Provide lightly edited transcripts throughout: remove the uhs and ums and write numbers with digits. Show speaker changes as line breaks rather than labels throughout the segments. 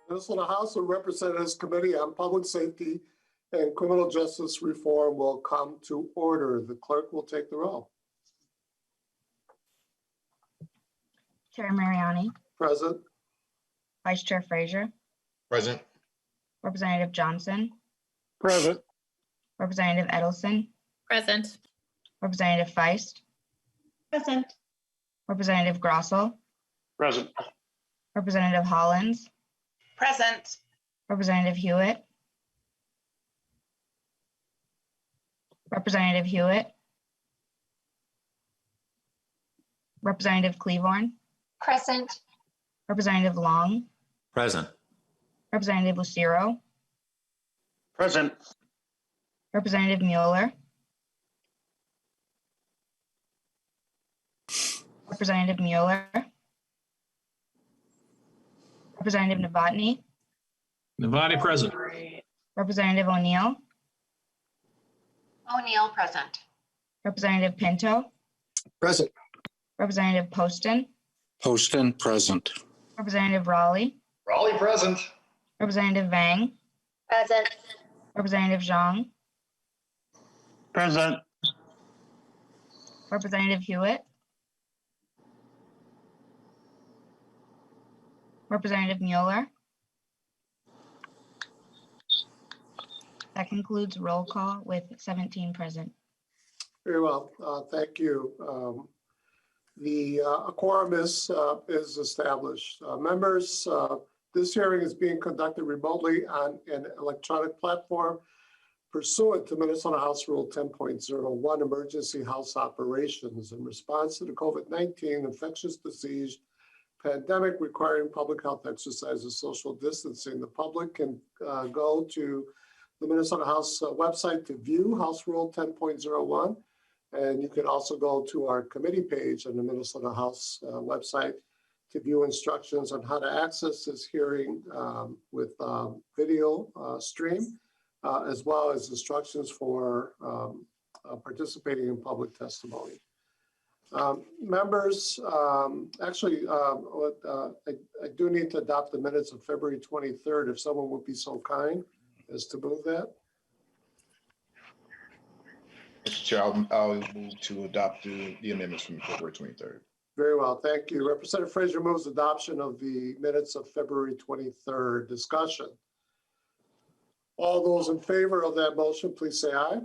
Minnesota House of Representatives Committee on Public Safety and Criminal Justice Reform will come to order. The clerk will take the roll.
Chair Mariani,
Present.
Vice Chair Frazier,
Present.
Representative Johnson,
Present.
Representative Edelson,
Present.
Representative Feist,
Present.
Representative Grossel,
Present.
Representative Hollins,
Present.
Representative Hewitt, Representative Hewitt, Representative Cleavorn,
Present.
Representative Long,
Present.
Representative Lucero,
Present.
Representative Mueller, Representative Mueller, Representative Novotny,
Novotny present.
Representative O'Neill,
O'Neill present.
Representative Pinto,
Present.
Representative Poston,
Poston present.
Representative Raleigh,
Raleigh present.
Representative Vang,
Present.
Representative Zhang,
Present.
Representative Hewitt, Representative Mueller. That concludes roll call with 17 present.
Very well. Thank you. A quorum is established. Members, this hearing is being conducted remotely on an electronic platform pursuant to Minnesota House Rule 10.01, Emergency House Operations, in response to the COVID-19 infectious disease pandemic requiring public health exercises, social distancing. The public can go to the Minnesota House website to view House Rule 10.01. And you can also go to our committee page on the Minnesota House website to view instructions on how to access this hearing with video stream, as well as instructions for participating in public testimony. Members, actually, I do need to adopt the minutes of February 23rd, if someone would be so kind as to move that.
Mr. Chair, I'll move to adopt the amendments from February 23rd.
Very well, thank you. Representative Frazier moves adoption of the minutes of February 23rd. Discussion. All those in favor of that motion, please say aye.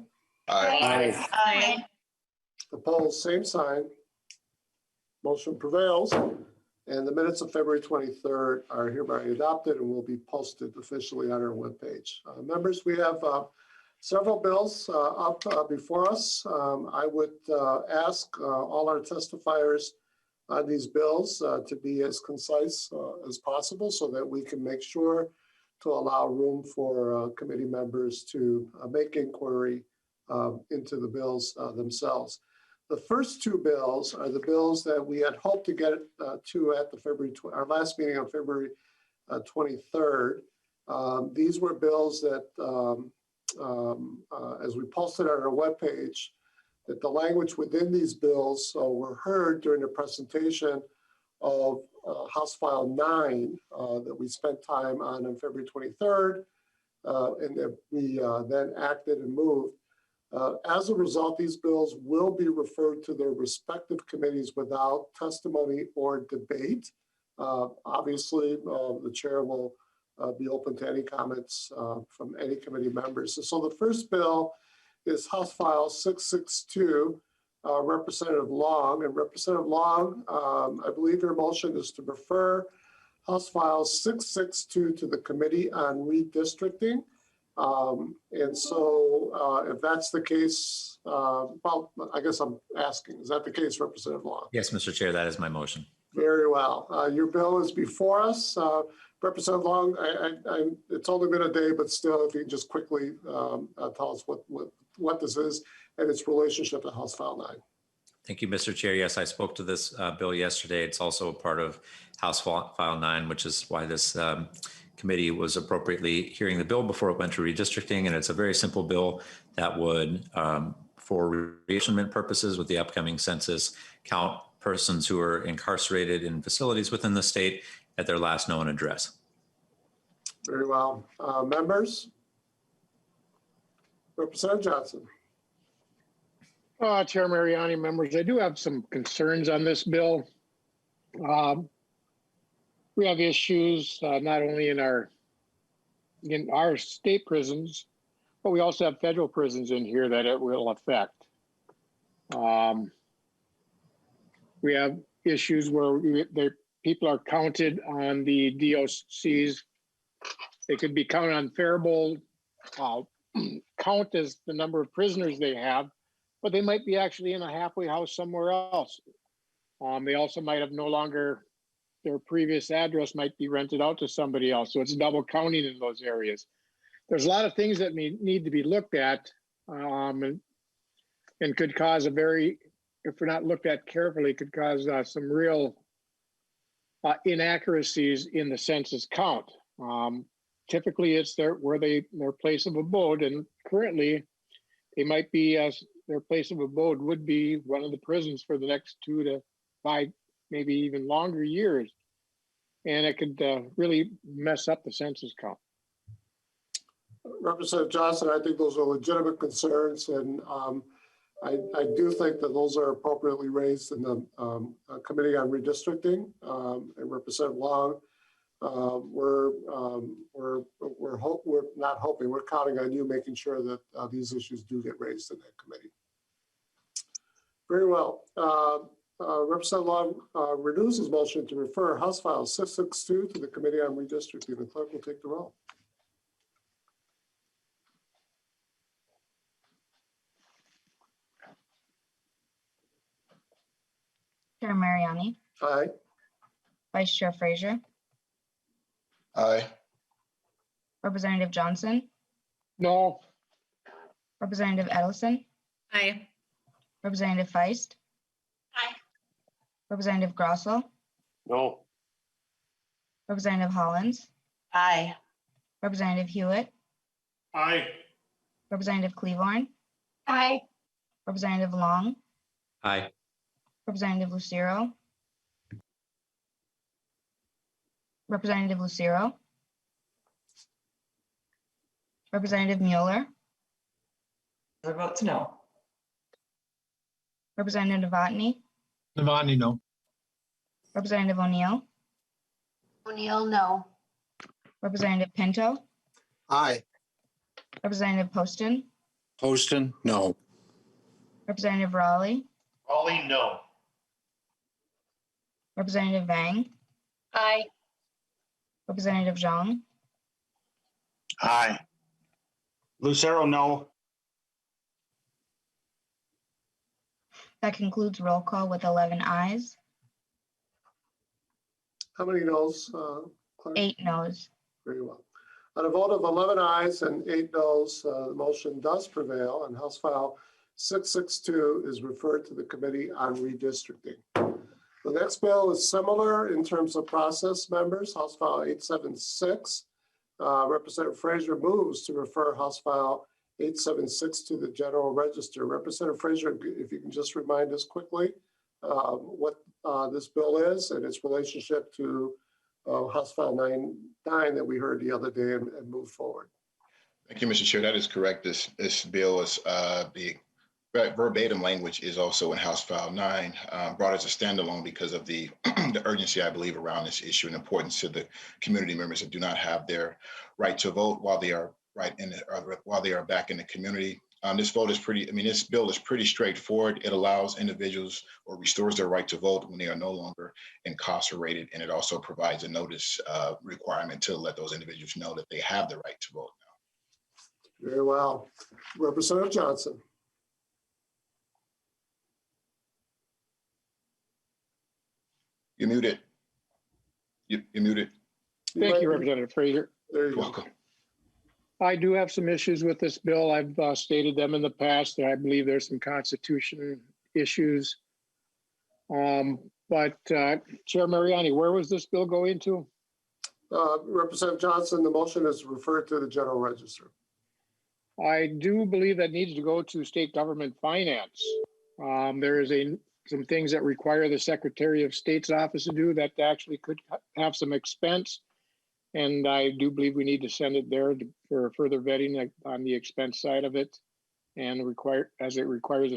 Aye.
Aye.
Opposed, same sign. Motion prevails. And the minutes of February 23rd are hereby adopted and will be posted officially on our webpage. Members, we have several bills up before us. I would ask all our testifiers on these bills to be as concise as possible so that we can make sure to allow room for committee members to make inquiry into the bills themselves. The first two bills are the bills that we had hoped to get to at the our last meeting on February 23rd. These were bills that, as we posted on our webpage, that the language within these bills were heard during the presentation of House File 9 that we spent time on February 23rd, and that we then acted and moved. As a result, these bills will be referred to their respective committees without testimony or debate. Obviously, the chair will be open to any comments from any committee members. So the first bill is House File 662, Representative Long. And Representative Long, I believe your motion is to refer House File 662 to the Committee on Redistricting. And so if that's the case, well, I guess I'm asking, is that the case, Representative Long?
Yes, Mr. Chair, that is my motion.
Very well. Your bill is before us. Representative Long, it's only been a day, but still, if you can just quickly tell us what this is and its relationship to House File 9.
Thank you, Mr. Chair. Yes, I spoke to this bill yesterday. It's also a part of House File 9, which is why this committee was appropriately hearing the bill before it went to redistricting. And it's a very simple bill that would, for reapportionment purposes with the upcoming census, count persons who are incarcerated in facilities within the state at their last known address.
Very well. Members? Representative Johnson.
Chair Mariani, members, I do have some concerns on this bill. We have issues not only in our state prisons, but we also have federal prisons in here that it will affect. We have issues where people are counted on the DOCs. They could be counted on Faribault, count as the number of prisoners they have, but they might be actually in a halfway house somewhere else. They also might have no longer, their previous address might be rented out to somebody else. So it's double counting in those areas. There's a lot of things that need to be looked at and could cause if we're not looked at carefully, could cause some real inaccuracies in the census count. Typically it's their place of abode, and currently they might be their place of abode would be one of the prisons for the next 2 to 5, maybe even longer years. And it could really mess up the census count.
Representative Johnson, I think those are legitimate concerns, and I do think that those are appropriately raised in the Committee on Redistricting. And Representative Long, we're not hoping, we're counting on you making sure that these issues do get raised in that committee. Very well. Representative Long renews his motion to refer House File 662 to the Committee on Redistricting. The clerk will take the roll.
Chair Mariani,
Aye.
Vice Chair Frazier,
Aye.
Representative Johnson,
No.
Representative Edelson,
Aye.
Representative Feist,
Aye.
Representative Grossell,
No.
Representative Hollins,
Aye.
Representative Hewitt,
Aye.
Representative Cleavorn,
Aye.
Representative Long,
Aye.
Representative Lucero, Representative Lucero, Representative Mueller,
Other votes no.
Representative Novotny,
Novotny, no.
Representative O'Neill,
O'Neill, no.
Representative Pinto,
Aye.
Representative Poston,
Poston, no.
Representative Raleigh,
Raleigh, no.
Representative Vang,
Aye.
Representative Zhang,
Aye. Lucero, no.
That concludes roll call with 11 ayes,
How many noes, clerk?
8 noes.
Very well. On a vote of 11 ayes and 8 noes, the motion does prevail, and House File 662 is referred to the Committee on Redistricting. The next bill is similar in terms of process, members. House File 876. Representative Frazier moves to refer House File 876 to the General Register. Representative Frazier, if you can just remind us quickly what this bill is and its relationship to House File 99 that we heard the other day and move forward.
Thank you, Mr. Chair. That is correct. This bill is the verbatim language is also in House File 9, brought as a standalone because of the the urgency, I believe, around this issue and importance to the community members that do not have their right to vote while they are while they are back in the community. This bill is pretty straightforward. It allows individuals or restores their right to vote when they are no longer incarcerated, and it also provides a notice requirement to let those individuals know that they have the right to vote now.
Very well. Representative Johnson.
You're muted. You're muted.
Thank you, Representative Frazier.
There you
You're
go.
welcome.
I do have some issues with this bill. I've stated them in the past. I believe there's some constitution issues. But Chair Mariani, where was this bill going to?
Representative Johnson, the motion is referred to the General Register.
I do believe that needs to go to state government finance. There is some things that require the Secretary of State's office to do that actually could have some expense. And I do believe we need to send it there for further vetting on the expense side of it, and as it requires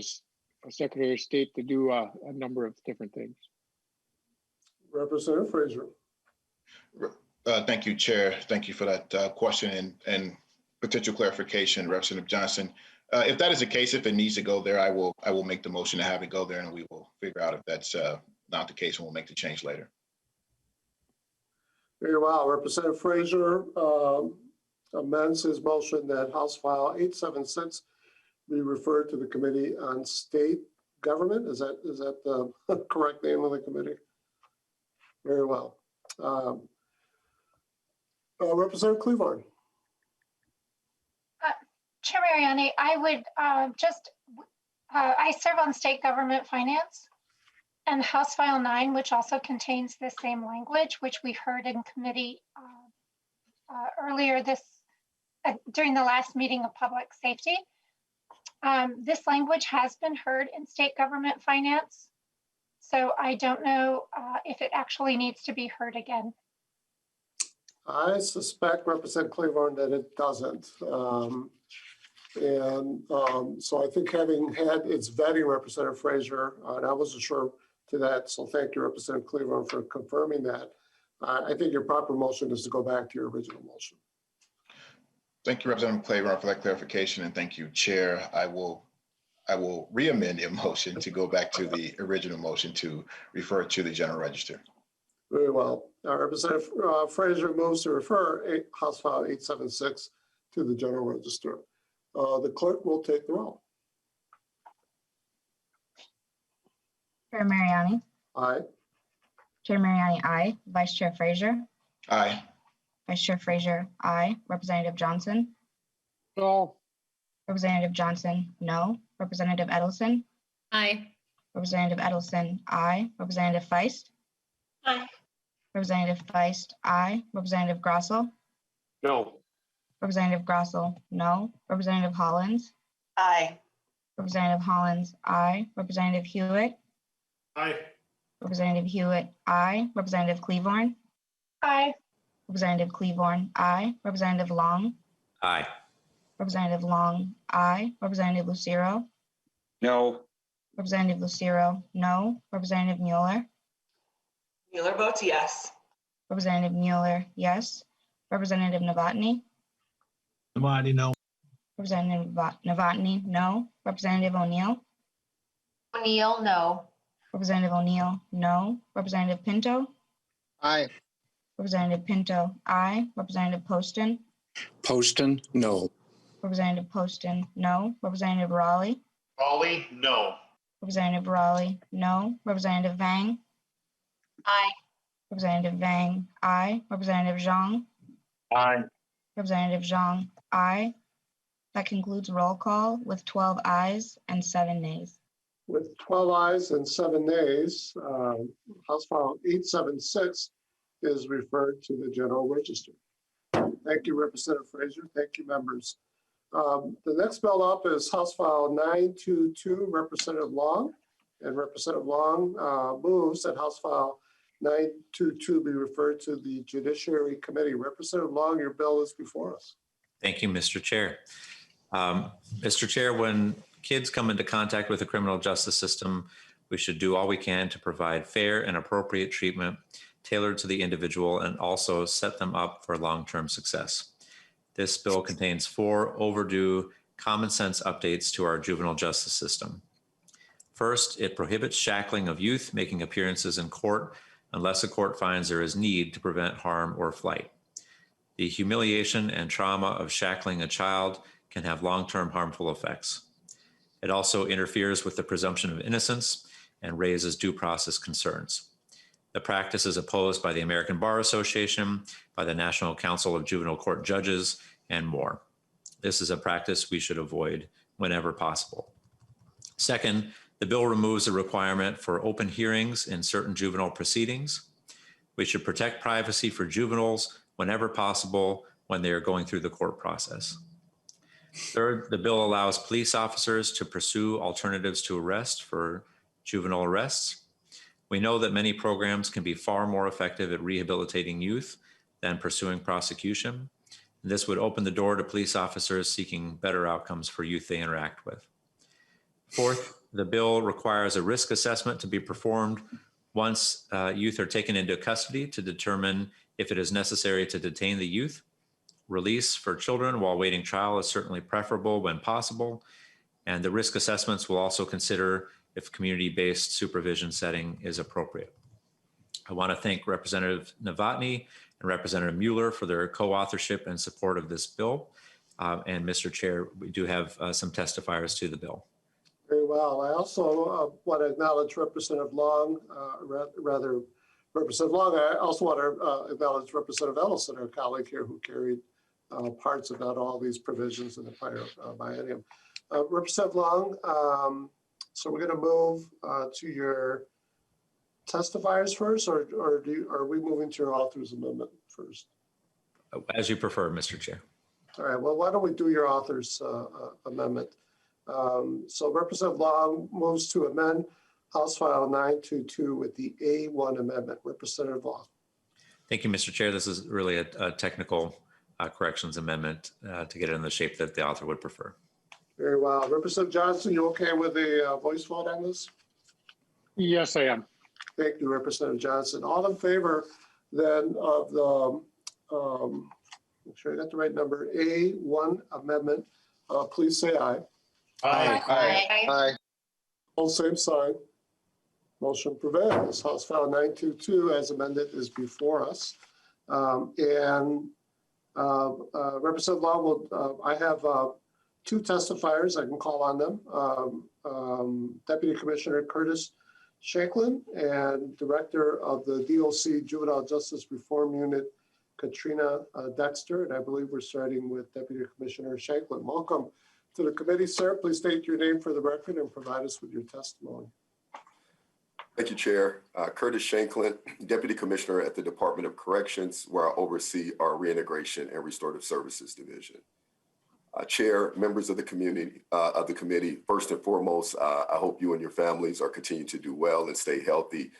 a Secretary of State to do a number of different things.
Representative Frazier.
Thank you, Chair. Thank you for that question and potential clarification, Representative Johnson. If that is the case, if it needs to go there, I will make the motion to have it go there, and we will figure out if that's not the case, and we'll make the change later.
Very well. Representative Frazier amends his motion that House File 876 be referred to the Committee on State Government. Is that the correct name of the committee? Very well. Representative Cleavorn.
Chair Mariani, I would I serve on state government finance, and House File 9, which also contains the same language, which we heard in committee earlier during the last meeting of public safety. This language has been heard in state government finance, so I don't know if it actually needs to be heard again.
I suspect, Representative Cleavorn, that it doesn't. So I think having had its vetting, Representative Frazier, and I wasn't sure to that, so thank you, Representative Cleavorn, for confirming that. I think your proper motion is to go back to your original motion.
Thank you, Representative Cleavorn, for that clarification, and thank you, Chair. I will re-amend your motion to go back to the original motion to refer to the General Register.
Very well. Representative Frazier moves to refer House File 876 to the General Register. The clerk will take the roll.
Chair Mariani.
Aye.
Chair Mariani, aye. Vice Chair Frazier.
Aye.
Vice Chair Frazier, aye. Representative Johnson.
No.
Representative Johnson, no. Representative Edelson.
Aye.
Representative Edelson, aye. Representative Feist.
Aye.
Representative Feist, aye. Representative Grossell.
No.
Representative Grossell, no. Representative Hollins.
Aye.
Representative Hollins, aye. Representative Hewitt.
Aye.
Representative Hewitt, aye. Representative Cleavorn.
Aye.
Representative Cleavorn, aye. Representative Long.
Aye.
Representative Long, aye. Representative Lucero.
No.
Representative Lucero, no. Representative Mueller.
Mueller votes yes.
Representative Mueller, yes. Representative Novotny.
Novotny, no.
Representative Novotny, no. Representative O'Neill.
O'Neill, no.
Representative O'Neill, no. Representative Pinto.
Aye.
Representative Pinto, aye. Representative Poston.
Poston, no.
Representative Poston, no. Representative Raleigh.
Raleigh, no.
Representative Raleigh, no. Representative Vang.
Aye.
Representative Vang, aye. Representative Zhang.
Aye.
Representative Zhang, aye. That concludes roll call with 12 ayes and 7 nays.
With 12 ayes and 7 nays, House File 876 is referred to the General Register. Thank you, Representative Frazier. Thank you, members. The next bill up is House File 922, Representative Long. And Representative Long moves that House File 922 be referred to the Judiciary Committee. Representative Long, your bill is before us.
Thank you, Mr. Chair. Mr. Chair, when kids come into contact with the criminal justice system, we should do all we can to provide fair and appropriate treatment tailored to the individual and also set them up for long-term success. This bill contains 4 overdue common sense updates to our juvenile justice system. First, it prohibits shackling of youth making appearances in court unless a court finds there is need to prevent harm or flight. The humiliation and trauma of shackling a child can have long-term harmful effects. It also interferes with the presumption of innocence and raises due process concerns. The practice is opposed by the American Bar Association, by the National Council of Juvenile Court Judges, and more. This is a practice we should avoid whenever possible. Second, the bill removes the requirement for open hearings in certain juvenile proceedings. We should protect privacy for juveniles whenever possible when they are going through the court process. Third, the bill allows police officers to pursue alternatives to arrest for juvenile arrests. We know that many programs can be far more effective at rehabilitating youth than pursuing prosecution. This would open the door to police officers seeking better outcomes for youth they interact with. Fourth, the bill requires a risk assessment to be performed once youth are taken into custody to determine if it is necessary to detain the youth. Release for children while waiting trial is certainly preferable when possible, and the risk assessments will also consider if community-based supervision setting is appropriate. I want to thank Representative Novotny and Representative Mueller for their co-authorship and support of this bill. And Mr. Chair, we do have some testifiers to the bill.
Very well. I also want to acknowledge Representative Long, Representative Long. I also want to acknowledge Representative Edelson, our colleague here, who carried parts of not all these provisions in the prior biennium. Representative Long, so we're going to move to your testifiers first, or are we moving to your author's amendment first?
As you prefer, Mr. Chair.
All right, well, why don't we do your author's amendment? So Representative Long moves to amend House File 922 with the A1 amendment. Representative Long.
Thank you, Mr. Chair. This is really a technical corrections amendment to get it in the shape that the author would prefer.
Very well. Representative Johnson, you okay with a voice vote on this?
Yes, I am.
Thank you, Representative Johnson. All in favor then of the, make sure I got the right number, A1 amendment, please say aye.
Aye.
All same sign. Motion prevails. House File 922 as amended is before us. Representative Long will, I have two testifiers. I can call on them. Deputy Commissioner Curtis Shanklin and Director of the DOC Juvenile Justice Reform Unit, Katrina Dexter. And I believe we're starting with Deputy Commissioner Shanklin. Welcome to the committee, sir. Please state your name for the record and provide us with your testimony.
Thank you, Chair. Curtis Shanklin, Deputy Commissioner at the Department of Corrections, where I oversee our Reintegration and Restorative Services Division. Chair, members of the community, of the committee, first and foremost, I hope you and your families are continuing to do well and stay healthy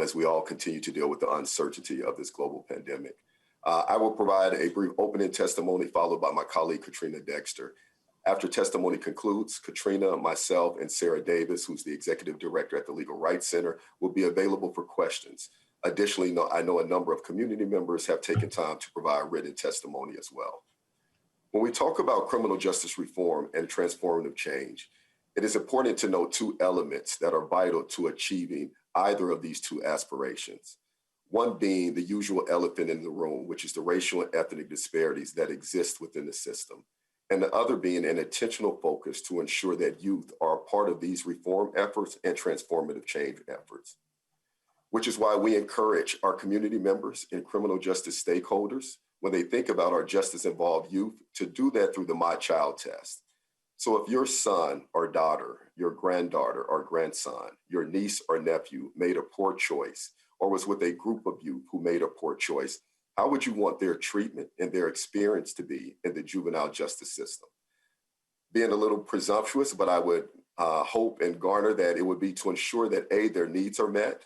as we all continue to deal with the uncertainty of this global pandemic. I will provide a brief opening testimony followed by my colleague, Katrina Dexter. After testimony concludes, Katrina, myself, and Sarah Davis, who's the Executive Director at the Legal Rights Center, will be available for questions. Additionally, I know a number of community members have taken time to provide written testimony as well. When we talk about criminal justice reform and transformative change, it is important to note two elements that are vital to achieving either of these two aspirations. One being the usual elephant in the room, which is the racial and ethnic disparities that exist within the system. And the other being an intentional focus to ensure that youth are a part of these reform efforts and transformative change efforts, which is why we encourage our community members and criminal justice stakeholders, when they think about our justice-involved youth, to do that through the My Child test. So if your son or daughter, your granddaughter or grandson, your niece or nephew made a poor choice or was with a group of youth who made a poor choice, how would you want their treatment and their experience to be in the juvenile justice system? Being a little presumptuous, but I would hope and garner that it would be to ensure that A, their needs are met,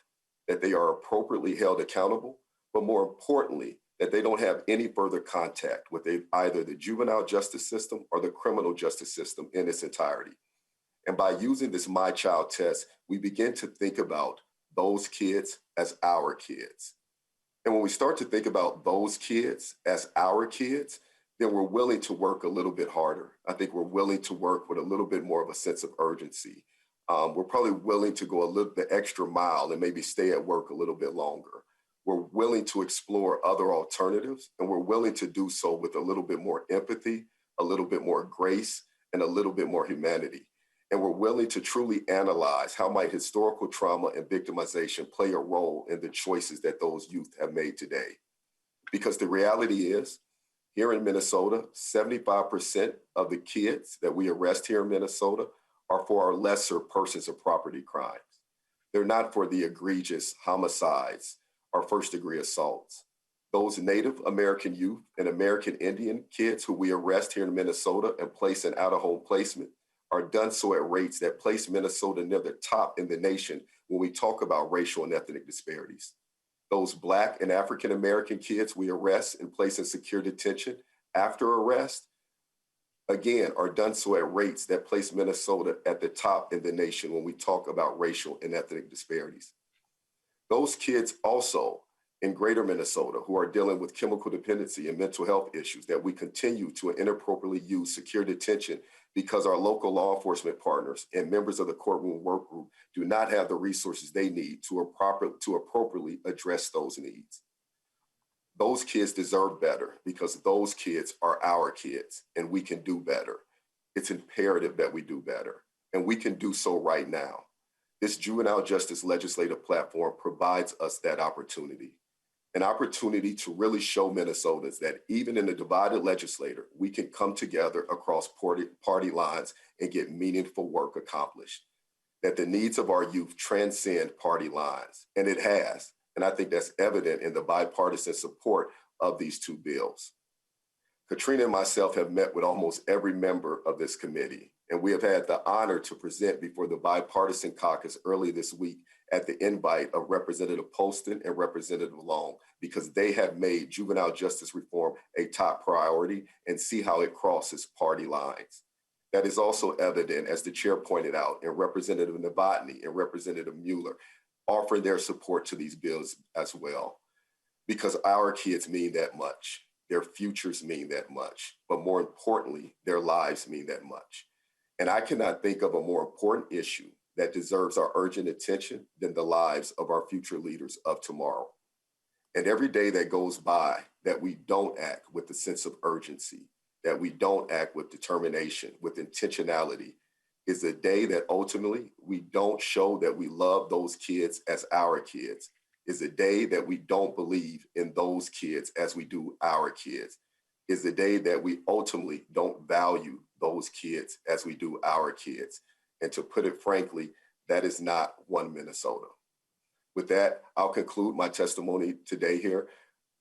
that they are appropriately held accountable, but more importantly, that they don't have any further contact with either the juvenile justice system or the criminal justice system in its entirety. And by using this My Child test, we begin to think about those kids as our kids. And when we start to think about those kids as our kids, then we're willing to work a little bit harder. I think we're willing to work with a little bit more of a sense of urgency. We're probably willing to go a little bit extra mile and maybe stay at work a little bit longer. We're willing to explore other alternatives, and we're willing to do so with a little bit more empathy, a little bit more grace, and a little bit more humanity. And we're willing to truly analyze how might historical trauma and victimization play a role in the choices that those youth have made today. Because the reality is, here in Minnesota, 75% of the kids that we arrest here in Minnesota are for our lesser persons of property crimes. They're not for the egregious homicides or first-degree assaults. Those Native American youth and American Indian kids who we arrest here in Minnesota and place in out-of-home placement are done so at rates that place Minnesota near the top in the nation when we talk about racial and ethnic disparities. Those Black and African-American kids we arrest and place in secure detention after arrest, again, are done so at rates that place Minnesota at the top in the nation when we talk about racial and ethnic disparities. Those kids also in greater Minnesota who are dealing with chemical dependency and mental health issues that we continue to inappropriately use secure detention because our local law enforcement partners and members of the courtroom work group do not have the resources they need to appropriately address those needs. Those kids deserve better because those kids are our kids and we can do better. It's imperative that we do better, and we can do so right now. This juvenile justice legislative platform provides us that opportunity, an opportunity to really show Minnesotans that even in a divided legislature, we can come together across party lines and get meaningful work accomplished, that the needs of our youth transcend party lines, and it has. And I think that's evident in the bipartisan support of these two bills. Katrina and myself have met with almost every member of this committee, and we have had the honor to present before the bipartisan caucus early this week at the invite of Representative Poston and Representative Long, because they have made juvenile justice reform a top priority and see how it crosses party lines. That is also evident, as the chair pointed out, in Representative Novotny and Representative Mueller, offering their support to these bills as well, because our kids mean that much. Their futures mean that much, but more importantly, their lives mean that much. And I cannot think of a more important issue that deserves our urgent attention than the lives of our future leaders of tomorrow. And every day that goes by that we don't act with a sense of urgency, that we don't act with determination, with intentionality, is a day that ultimately we don't show that we love those kids as our kids, is a day that we don't believe in those kids as we do our kids, is the day that we ultimately don't value those kids as we do our kids. And to put it frankly, that is not one Minnesota. With that, I'll conclude my testimony today here,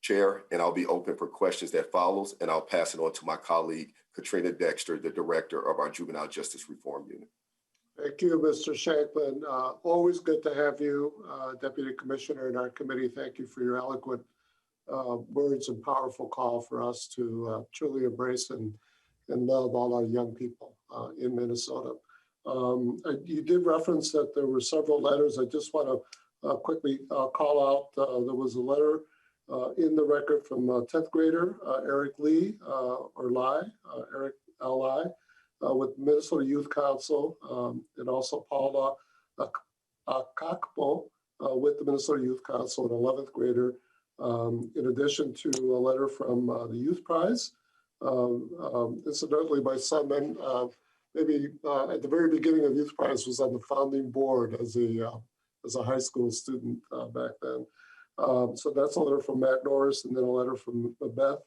Chair, and I'll be open for questions that follows, and I'll pass it on to my colleague, Katrina Dexter, the director of our Juvenile Justice Reform Unit.
Thank you, Mr. Shanklin. Always good to have you, Deputy Commissioner, in our committee. Thank you for your eloquent words and powerful call for us to truly embrace and love all our young people in Minnesota. You did reference that there were several letters. I just want to quickly call out, there was a letter in the record from 10th grader Eric Lee, or Lai, Eric L. Lai, with Minnesota Youth Council, and also Paula Akakpo with the Minnesota Youth Council, an 11th grader, in addition to a letter from the Youth Prize. Incidentally, my son then, maybe at the very beginning of Youth Prize, was on the founding board as a high school student back then. So that's a letter from Matt Norris, and then a letter from Beth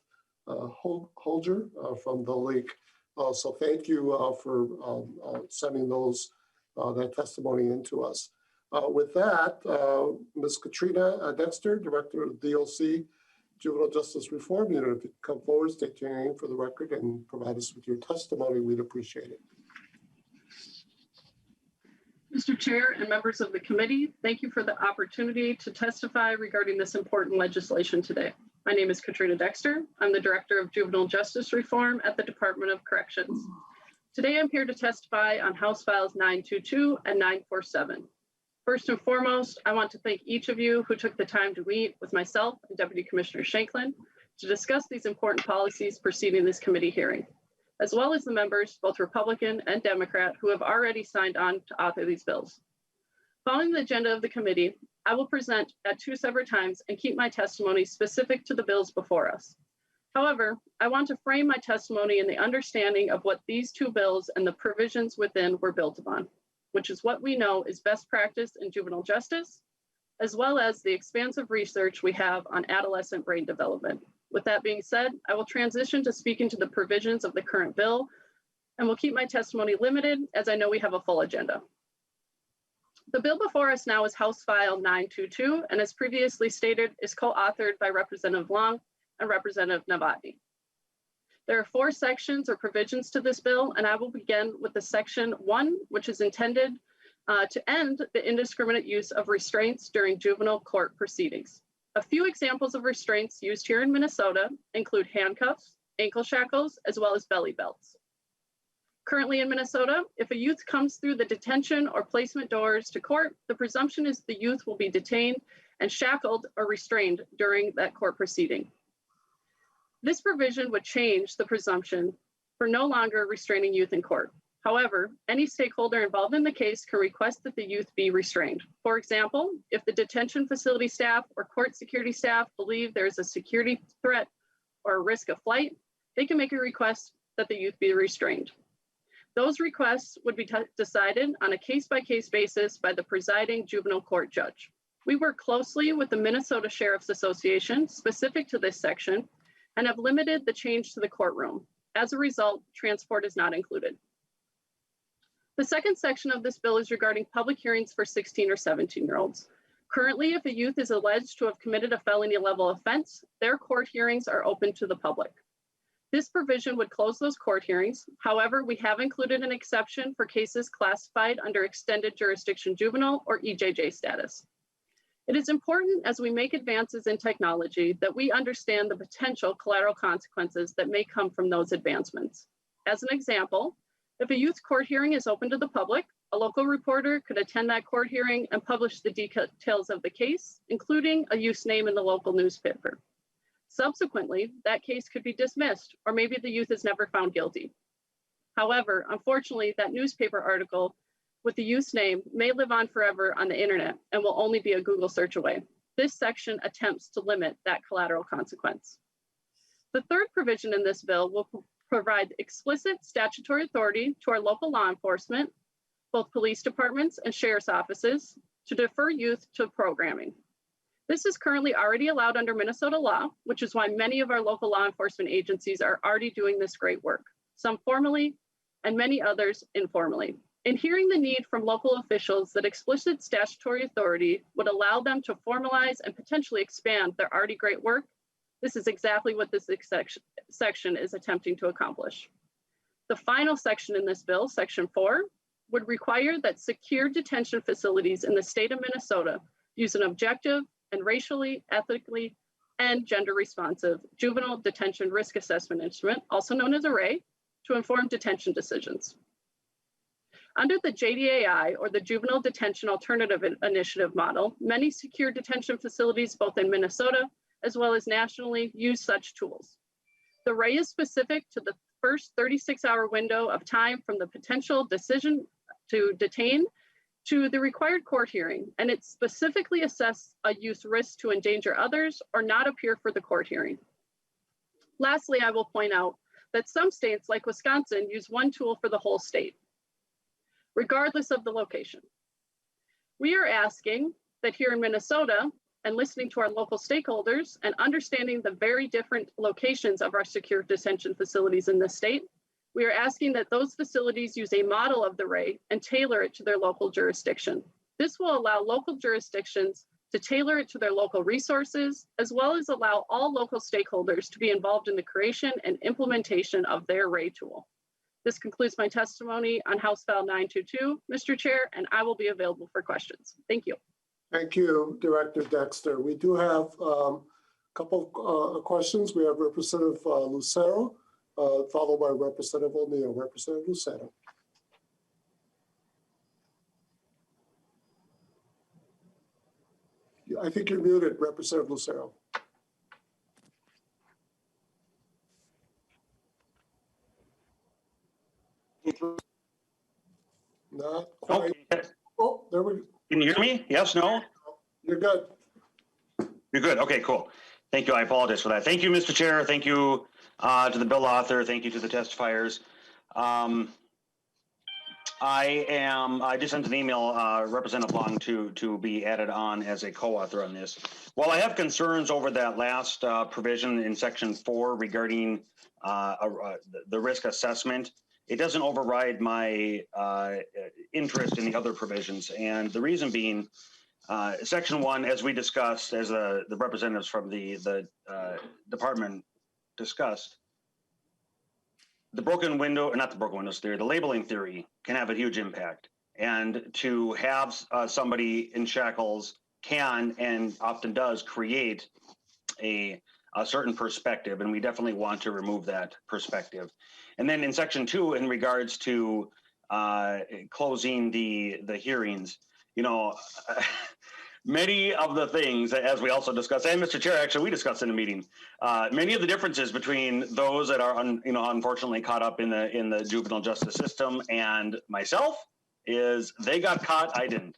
Holger from the Link. So thank you for sending that testimony in to us. With that, Ms. Katrina Dexter, Director of the DLC Juvenile Justice Reform Unit, if you come forward, state your name for the record and provide us with your testimony, we'd appreciate it.
Mr. Chair and members of the committee, thank you for the opportunity to testify regarding this important legislation today. My name is Katrina Dexter. I'm the Director of Juvenile Justice Reform at the Department of Corrections. Today, I'm here to testify on House Files 922 and 947. First and foremost, I want to thank each of you who took the time to meet with myself and Deputy Commissioner Shanklin to discuss these important policies preceding this committee hearing, as well as the members, both Republican and Democrat, who have already signed on to author these bills. Following the agenda of the committee, I will present at 2 separate times and keep my testimony specific to the bills before us. However, I want to frame my testimony in the understanding of what these 2 bills and the provisions within were built upon, which is what we know is best practice in juvenile justice, as well as the expansive research we have on adolescent brain development. With that being said, I will transition to speaking to the provisions of the current bill, and will keep my testimony limited as I know we have a full agenda. The bill before us now is House File 922, and as previously stated, is co-authored by Representative Long and Representative Novotny. There are 4 sections or provisions to this bill, and I will begin with the section 1, which is intended to end the indiscriminate use of restraints during juvenile court proceedings. A few examples of restraints used here in Minnesota include handcuffs, ankle shackles, as well as belly belts. Currently in Minnesota, if a youth comes through the detention or placement doors to court, the presumption is the youth will be detained and shackled or restrained during that court proceeding. This provision would change the presumption for no longer restraining youth in court. However, any stakeholder involved in the case can request that the youth be restrained. For example, if the detention facility staff or court security staff believe there is a security threat or a risk of flight, they can make a request that the youth be restrained. Those requests would be decided on a case-by-case basis by the presiding juvenile court judge. We work closely with the Minnesota Sheriff's Association specific to this section and have limited the change to the courtroom. As a result, transport is not included. The second section of this bill is regarding public hearings for 16 or 17-year-olds. Currently, if a youth is alleged to have committed a felony level offense, their court hearings are open to the public. This provision would close those court hearings. However, we have included an exception for cases classified under extended jurisdiction juvenile or EJJ status. It is important as we make advances in technology that we understand the potential collateral consequences that may come from those advancements. As an example, if a youth court hearing is open to the public, a local reporter could attend that court hearing and publish the details of the case, including a youth's name in the local newspaper. Subsequently, that case could be dismissed, or maybe the youth is never found guilty. However, unfortunately, that newspaper article with the youth's name may live on forever on the internet and will only be a Google search away. This section attempts to limit that collateral consequence. The third provision in this bill will provide explicit statutory authority to our local law enforcement, both police departments and sheriff's offices, to defer youth to programming. This is currently already allowed under Minnesota law, which is why many of our local law enforcement agencies are already doing this great work, some formally and many others informally. In hearing the need from local officials that explicit statutory authority would allow them to formalize and potentially expand their already great work, this is exactly what this section is attempting to accomplish. The final section in this bill, section 4, would require that secure detention facilities in the state of Minnesota use an objective and racially, ethically, and gender responsive juvenile detention risk assessment instrument, also known as ARRAY, to inform detention decisions. Under the JDAI, or the Juvenile Detention Alternative Initiative model, many secure detention facilities, both in Minnesota as well as nationally, use such tools. The ARRAY is specific to the first 36-hour window of time from the potential decision to detain to the required court hearing, and it specifically assesses a youth's risk to endanger others or not appear for the court hearing. Lastly, I will point out that some states like Wisconsin use one tool for the whole state, regardless of the location. We are asking that here in Minnesota, and listening to our local stakeholders and understanding the very different locations of our secure detention facilities in the state, we are asking that those facilities use a model of the ARRAY and tailor it to their local jurisdiction. This will allow local jurisdictions to tailor it to their local resources, as well as allow all local stakeholders to be involved in the creation and implementation of their ARRAY tool. This concludes my testimony on House File 922, Mr. Chair, and I will be available for questions. Thank you.
Thank you, Director Dexter. We do have a couple of questions. We have Representative Lucero, followed by Representative O'Neill. Representative Lucero. I think you're muted, Representative Lucero. Not quite.
Okay.
Oh, there we go.
Can you hear me? Yes, no?
You're good.
You're good. Okay, cool. Thank you. I apologize for that. Thank you, Mr. Chair. Thank you to the bill author. Thank you to the testifiers. I just sent an email, Representative Long, to be added on as a co-author on this. While I have concerns over that last provision in section 4 regarding the risk assessment, it doesn't override my interest in the other provisions. And the reason being, section 1, as we discussed, as the representatives from the department discussed, the broken window, or not the broken windows theory, the labeling theory can have a huge impact. And to have somebody in shackles can and often does create a certain perspective, and we definitely want to remove that perspective. And then in section 2, in regards to closing the hearings, you know, many of the things, as we also discussed, and Mr. Chair, actually, we discussed in a meeting, many of the differences between those that are, unfortunately caught up in the juvenile justice system and myself is they got caught, I didn't.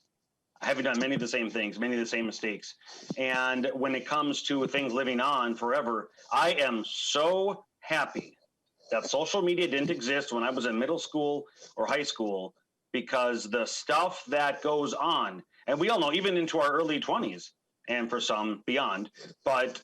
I haven't done many of the same things, many of the same mistakes. And when it comes to things living on forever, I am so happy that social media didn't exist when I was in middle school or high school, because the stuff that goes on, and we all know, even into our early 20s, and for some beyond, but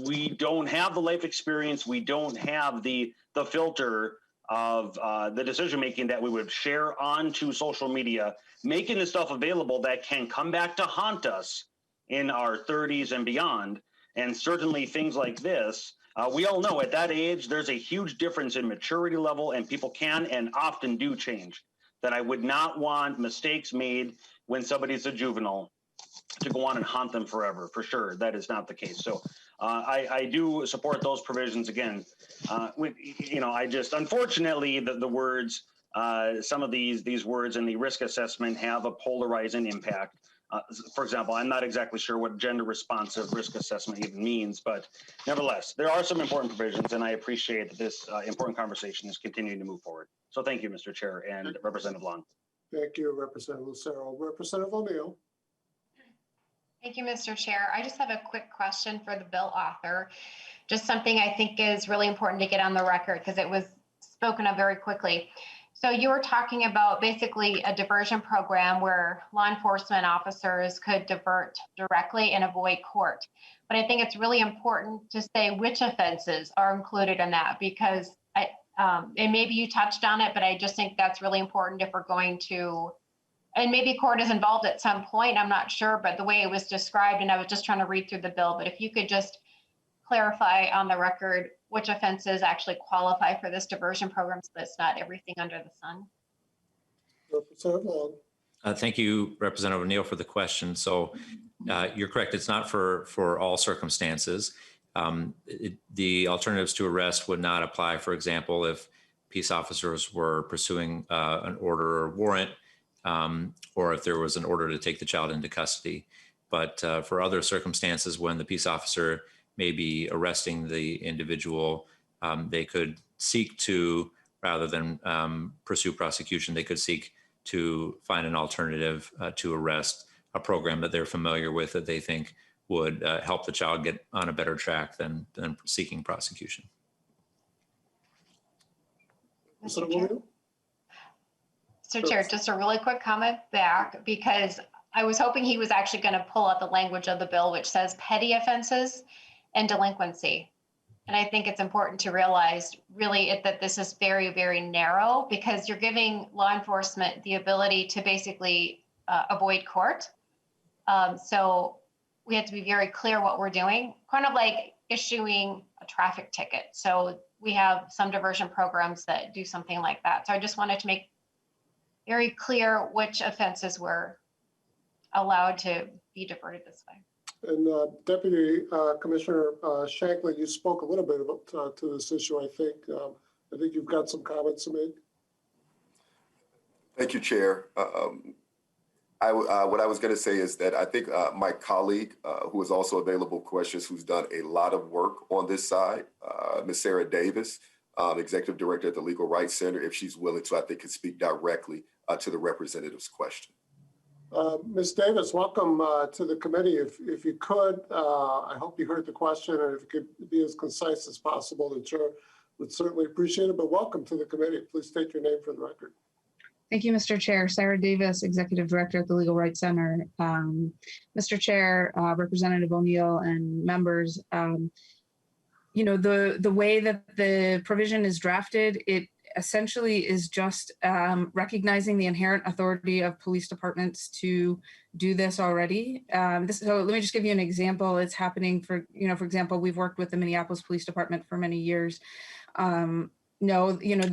we don't have the life experience, we don't have the filter of the decision-making that we would share onto social media, making this stuff available that can come back to haunt us in our 30s and beyond. And certainly things like this, we all know at that age, there's a huge difference in maturity level, and people can and often do change. That I would not want mistakes made when somebody's a juvenile to go on and haunt them forever, for sure. That is not the case. So I do support those provisions again. I just, unfortunately, the words, some of these words in the risk assessment have a polarizing impact. For example, I'm not exactly sure what gender responsive risk assessment even means, but nevertheless, there are some important provisions, and I appreciate that this important conversation is continuing to move forward. So thank you, Mr. Chair and Representative Long.
Thank you, Representative Lucero. Representative O'Neill.
Thank you, Mr. Chair. I just have a quick question for the bill author. Just something I think is really important to get on the record because it was spoken of very quickly. So you were talking about basically a diversion program where law enforcement officers could divert directly and avoid court. But I think it's really important to say which offenses are included in that, because and maybe you touched on it, but I just think that's really important if we're going to, and maybe court is involved at some point, I'm not sure, but the way it was described, and I was just trying to read through the bill, but if you could just clarify on the record which offenses actually qualify for this diversion program so that's not everything under the sun.
Representative Long.
Thank you, Representative O'Neill, for the question. So you're correct. It's not for all circumstances. The alternatives to arrest would not apply, for example, if peace officers were pursuing an order or warrant, or if there was an order to take the child into custody. But for other circumstances, when the peace officer may be arresting the individual, they could seek to, rather than pursue prosecution, they could seek to find an alternative to arrest, a program that they're familiar with that they think would help the child get on a better track than seeking prosecution.
Mr. Chair, just a really quick comment back, because I was hoping he was actually going to pull out the language of the bill, which says petty offenses and delinquency. And I think it's important to realize really that this is very, very narrow, because you're giving law enforcement the ability to basically avoid court. So we have to be very clear what we're doing, kind of like issuing a traffic ticket. So we have some diversion programs that do something like that. So I just wanted to make very clear which offenses were allowed to be diverted this way.
And Deputy Commissioner Shanklin, you spoke a little bit about to this issue, I think. I think you've got some comments to make.
Thank you, Chair. What I was going to say is that I think my colleague, who is also available questions, who's done a lot of work on this side, Ms. Sarah Davis, Executive Director at the Legal Rights Center, if she's willing to, I think could speak directly to the representative's question.
Ms. Davis, welcome to the committee. If you could, I hope you heard the question, and if you could be as concise as possible, the chair would certainly appreciate it, but welcome to the committee. Please state your name for the record.
Thank you, Mr. Chair. Sarah Davis, Executive Director at the Legal Rights Center. Mr. Chair, Representative O'Neill, and members, you know, the way that the provision is drafted, it essentially is just recognizing the inherent authority of police departments to do this already. So let me just give you an example. It's happening for example, we've worked with the Minneapolis Police Department for many years. No, you know,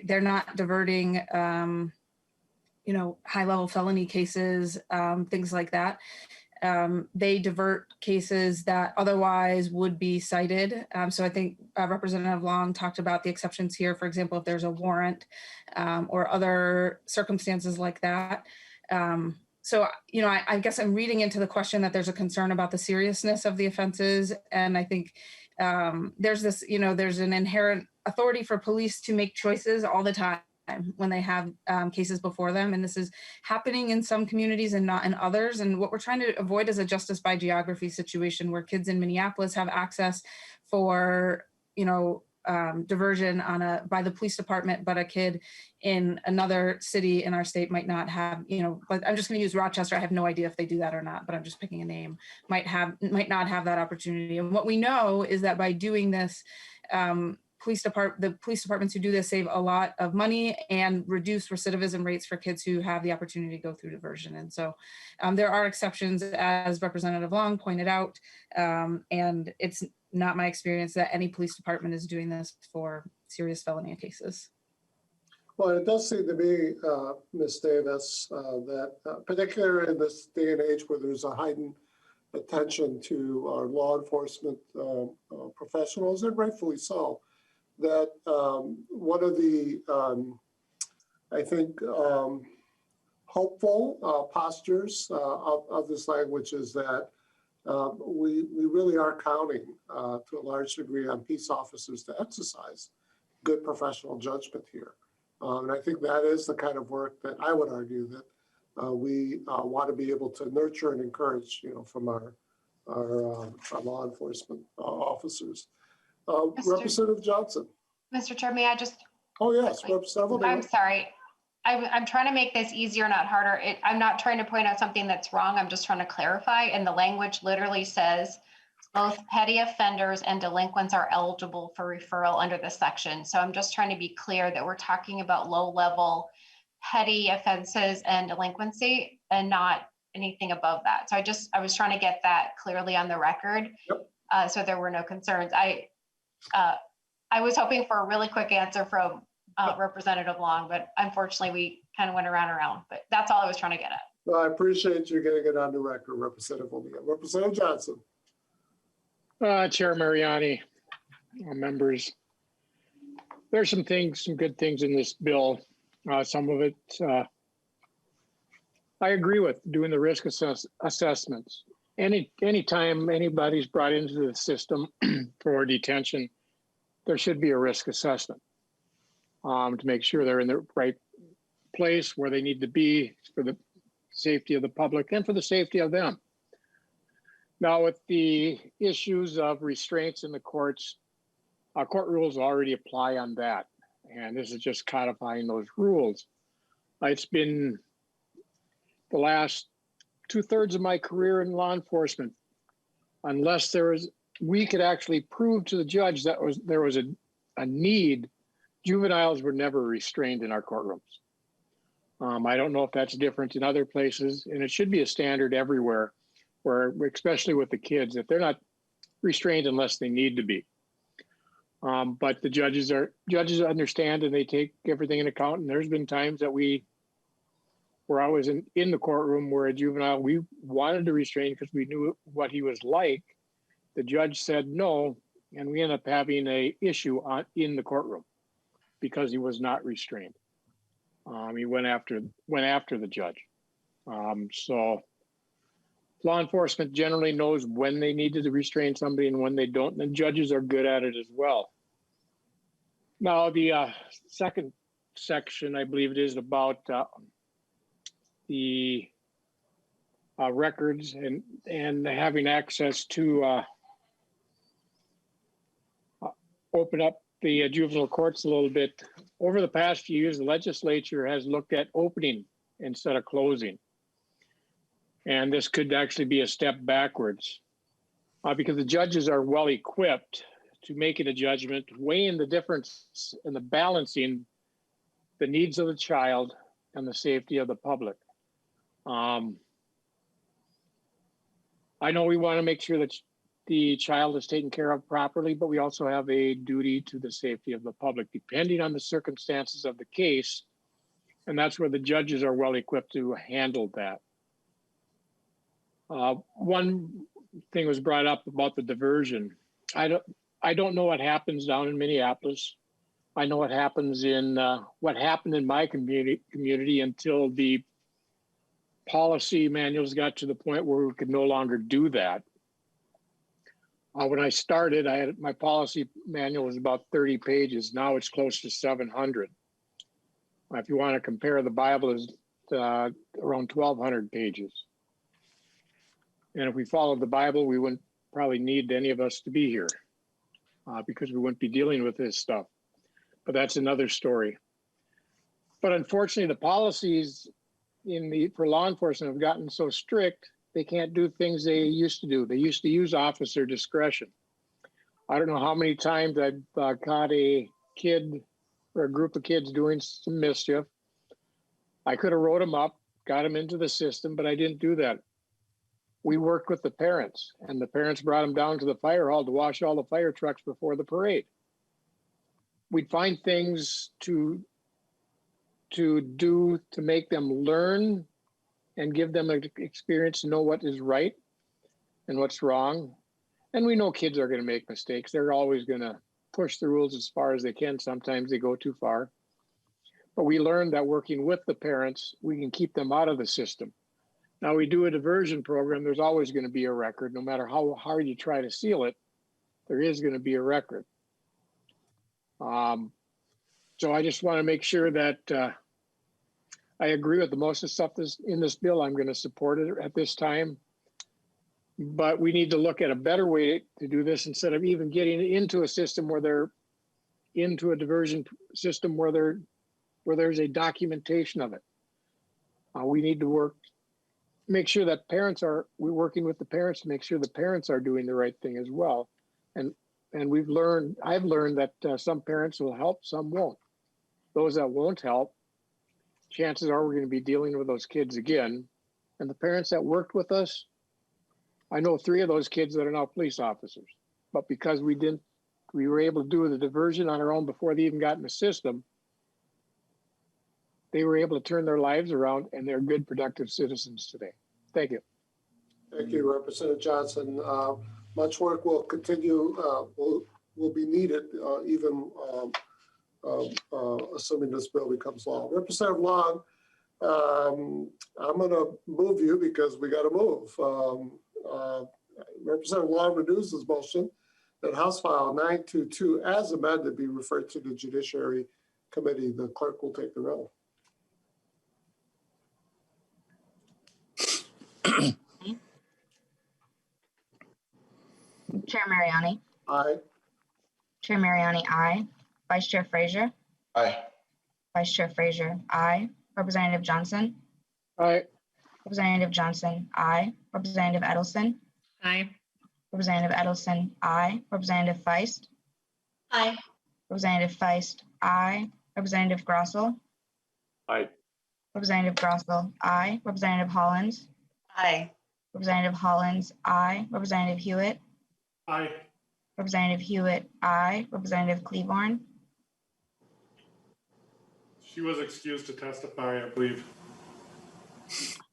they're not diverting, high-level felony cases, things like that. they divert cases that otherwise would be cited. So I think Representative Long talked about the exceptions here, for example, if there's a warrant or other circumstances like that. So, I guess I'm reading into the question that there's a concern about the seriousness of the offenses. And I think there's this, there's an inherent authority for police to make choices all the time when they have cases before them. And this is happening in some communities and not in others. And what we're trying to avoid is a justice by geography situation where kids in Minneapolis have access for, diversion by the police department, but a kid in another city in our state might not have, but I'm just going to use Rochester. I have no idea if they do that or not, but I'm just picking a name, might not have that opportunity. And what we know is that by doing this, the police departments who do this save a lot of money and reduce recidivism rates for kids who have the opportunity to go through diversion. And so there are exceptions, as Representative Long pointed out, and it's not my experience that any police department is doing this for serious felony cases.
Well, it does seem to me, Ms. Davis, that particularly in this day and age where there's a heightened attention to our law enforcement professionals, and rightfully so, that one of the, I think, hopeful postures of this language is that we really are counting to a large degree on peace officers to exercise good professional judgment here. And I think that is the kind of work that I would argue that we want to be able to nurture and encourage, from our law enforcement officers. Representative Johnson.
Mr. Chair, may I just?
Oh, yes, Representative.
I'm sorry. I'm trying to make this easier, not harder. I'm not trying to point out something that's wrong. I'm just trying to clarify. And the language literally says both petty offenders and delinquents are eligible for referral under this section. So I'm just trying to be clear that we're talking about low-level petty offenses and delinquency and not anything above that. So I was trying to get that clearly on the record. Yep. So there were no concerns. I was hoping for a really quick answer from Representative Long, but unfortunately we kind of went around, but that's all I was trying to get at.
Well, I appreciate you getting it on the record, Representative O'Neill. Representative Johnson.
Chair Mariani, members, there's some good things in this bill. Some of it I agree with, doing the risk assessments. Anytime anybody's brought into the system for detention, there should be a risk assessment to make sure they're in the right place where they need to be for the safety of the public and for the safety of them. Now, with the issues of restraints in the courts, our court rules already apply on that. And this is just codifying those rules. It's been the last 2/3 of my career in law enforcement. Unless we could actually prove to the judge that there was a need, juveniles were never restrained in our courtrooms. I don't know if that's different in other places, and it should be a standard everywhere, where, especially with the kids, that they're not restrained unless they need to be. But the judges understand and they take everything into account. And there's been times that where I was in the courtroom where a juvenile, we wanted to restrain because we knew what he was like. The judge said no, and we ended up having an issue in the courtroom because he was not restrained. He went after the judge. So law enforcement generally knows when they needed to restrain somebody and when they don't, and judges are good at it as well. Now, the second section, I believe it is, about the records and having access to open up the juvenile courts a little bit. Over the past few years, the legislature has looked at opening instead of closing. And this could actually be a step backwards because the judges are well equipped to making a judgment, weighing the difference and the balancing the needs of the child and the safety of the public. I know we want to make sure that the child is taken care of properly, but we also have a duty to the safety of the public, depending on the circumstances of the case. And that's where the judges are well equipped to handle that. One thing was brought up about the diversion. I don't know what happens down in Minneapolis. I know what happens in what happened in my community until the policy manuals got to the point where we could no longer do that. When I started, my policy manual was about 30 pages. Now it's close to 700. If you want to compare, the Bible is around 1,200 pages. And if we followed the Bible, we wouldn't probably need any of us to be here because we wouldn't be dealing with this stuff. But that's another story. But unfortunately, the policies for law enforcement have gotten so strict, they can't do things they used to do. They used to use officer discretion. I don't know how many times I've caught a kid or a group of kids doing some mischief. I could have wrote them up, got them into the system, but I didn't do that. We worked with the parents, and the parents brought them down to the fire hall to wash all the fire trucks before the parade. We'd find things to do to make them learn and give them an experience to know what is right and what's wrong. And we know kids are going to make mistakes. They're always going to push the rules as far as they can. Sometimes they go too far. But we learned that working with the parents, we can keep them out of the system. Now we do a diversion program, there's always going to be a record. No matter how hard you try to seal it, there is going to be a record. So I just want to make sure that I agree with the most of the stuff that's in this bill. I'm going to support it at this time. But we need to look at a better way to do this instead of even getting into a system where they're into a diversion system where there's a documentation of it. We need to make sure that we're working with the parents to make sure the parents are doing the right thing as well. And I've learned that some parents will help, some won't. Those that won't help, chances are we're going to be dealing with those kids again. And the parents that worked with us, I know 3 of those kids that are now police officers, but because we were able to do the diversion on our own before they even got in the system, they were able to turn their lives around and they're good, productive citizens today. Thank you.
Thank you, Representative Johnson. Much work will continue, will be needed, even assuming this bill becomes law. Representative Long, I'm going to move you because we got to move. Representative Long renews his motion that House File 922 as amended be referred to the Judiciary Committee. The clerk will take the roll.
Chair Mariani.
Aye.
Chair Mariani, aye. Vice Chair Frazier.
Aye.
Vice Chair Frazier, aye. Representative Johnson.
Aye.
Representative Johnson, aye. Representative Edelson.
Aye.
Representative Edelson, aye. Representative Feist.
Aye.
Representative Feist, aye. Representative Grossel.
Aye.
Representative Grossel, aye. Representative Hollins.
Aye.
Representative Hollins, aye. Representative Hewitt.
Aye.
Representative Hewitt, aye. Representative Cleaborn.
She was excused to testify, I believe.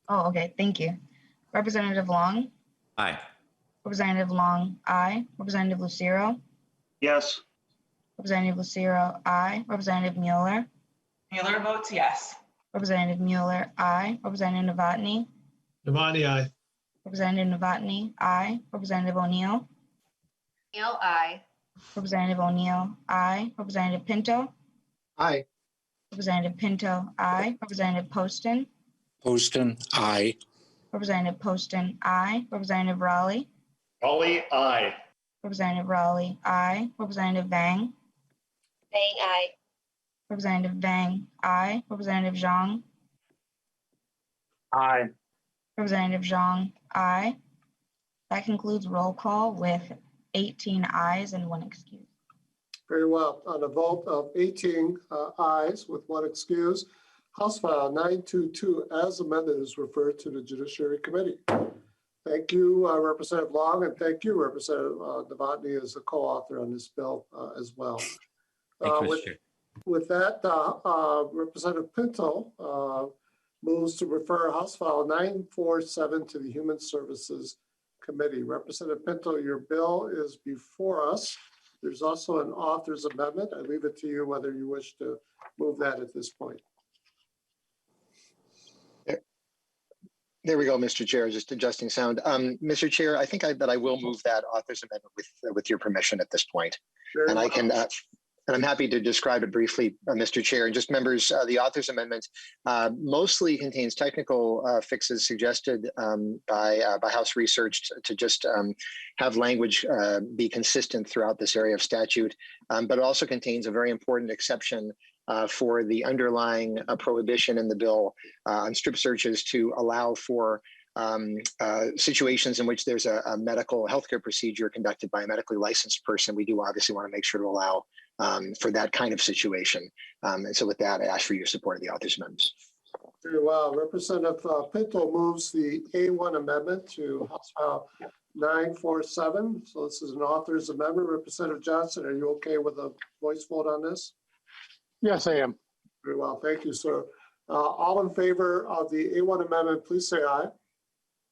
Oh, okay. Thank you. Representative Long.
Aye.
Representative Long, aye. Representative Lucero.
Yes.
Representative Lucero, aye. Representative Mueller.
Mueller votes yes.
Representative Mueller, aye. Representative Novotny.
Devani, aye.
Representative Novotny, aye. Representative O'Neill.
O'Neill, aye.
Representative O'Neill, aye. Representative Pinto.
Aye.
Representative Pinto, aye. Representative Poston.
Poston, aye.
Representative Poston, aye. Representative Raleigh.
Raleigh, aye.
Representative Raleigh, aye. Representative Vang.
Vang, aye.
Representative Vang, aye. Representative Zhang.
Aye.
Representative Zhang, aye. That concludes roll call with 18 ayes and 1 excuse.
Very well. On a vote of 18 ayes with 1 excuse, House File 922 as amended is referred to the Judiciary Committee. Thank you, Representative Long, and thank you, Representative Novotny, as a co-author on this bill as well.
Thank you, Mr. Chair.
With that, Representative Pinto moves to refer House File 947 to the Human Services Committee. Representative Pinto, your bill is before us. There's also an author's amendment. I leave it to you whether you wish to move that at this point.
There we go, Mr. Chair, just adjusting sound. Mr. Chair, I think that I will move that author's amendment with your permission at this point.
Very
and
well.
I can, and I'm happy to describe it briefly, Mr. Chair. And just members, the author's amendment mostly contains technical fixes suggested by House Research to just have language be consistent throughout this area of statute, but it also contains a very important exception for the underlying prohibition in the bill on strip searches to allow for situations in which there's a medical healthcare procedure conducted by a medically licensed person. We do obviously want to make sure to allow for that kind of situation. And so with that, I ask for your support of the author's amendments.
Very well. Representative Pinto moves the A1 amendment to House File 947. So this is an author's amendment. Representative Johnson, are you okay with a voice vote on this?
Yes, I am.
Very well. Thank you, sir. All in favor of the A1 amendment, please say aye.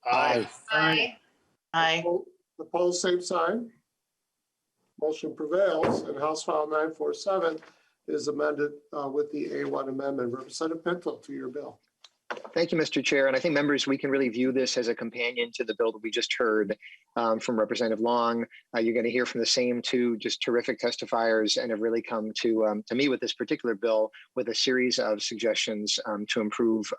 Aye.
Aye. Aye.
Opposed, same sign. Motion prevails, and House File 947 is amended with the A1 amendment. Representative Pinto, to your bill.
Thank you, Mr. Chair. And I think members, we can really view this as a companion to the bill that we just heard from Representative Long. You're going to hear from the same two just terrific testifiers and have really come to meet with this particular bill with a series of suggestions to improve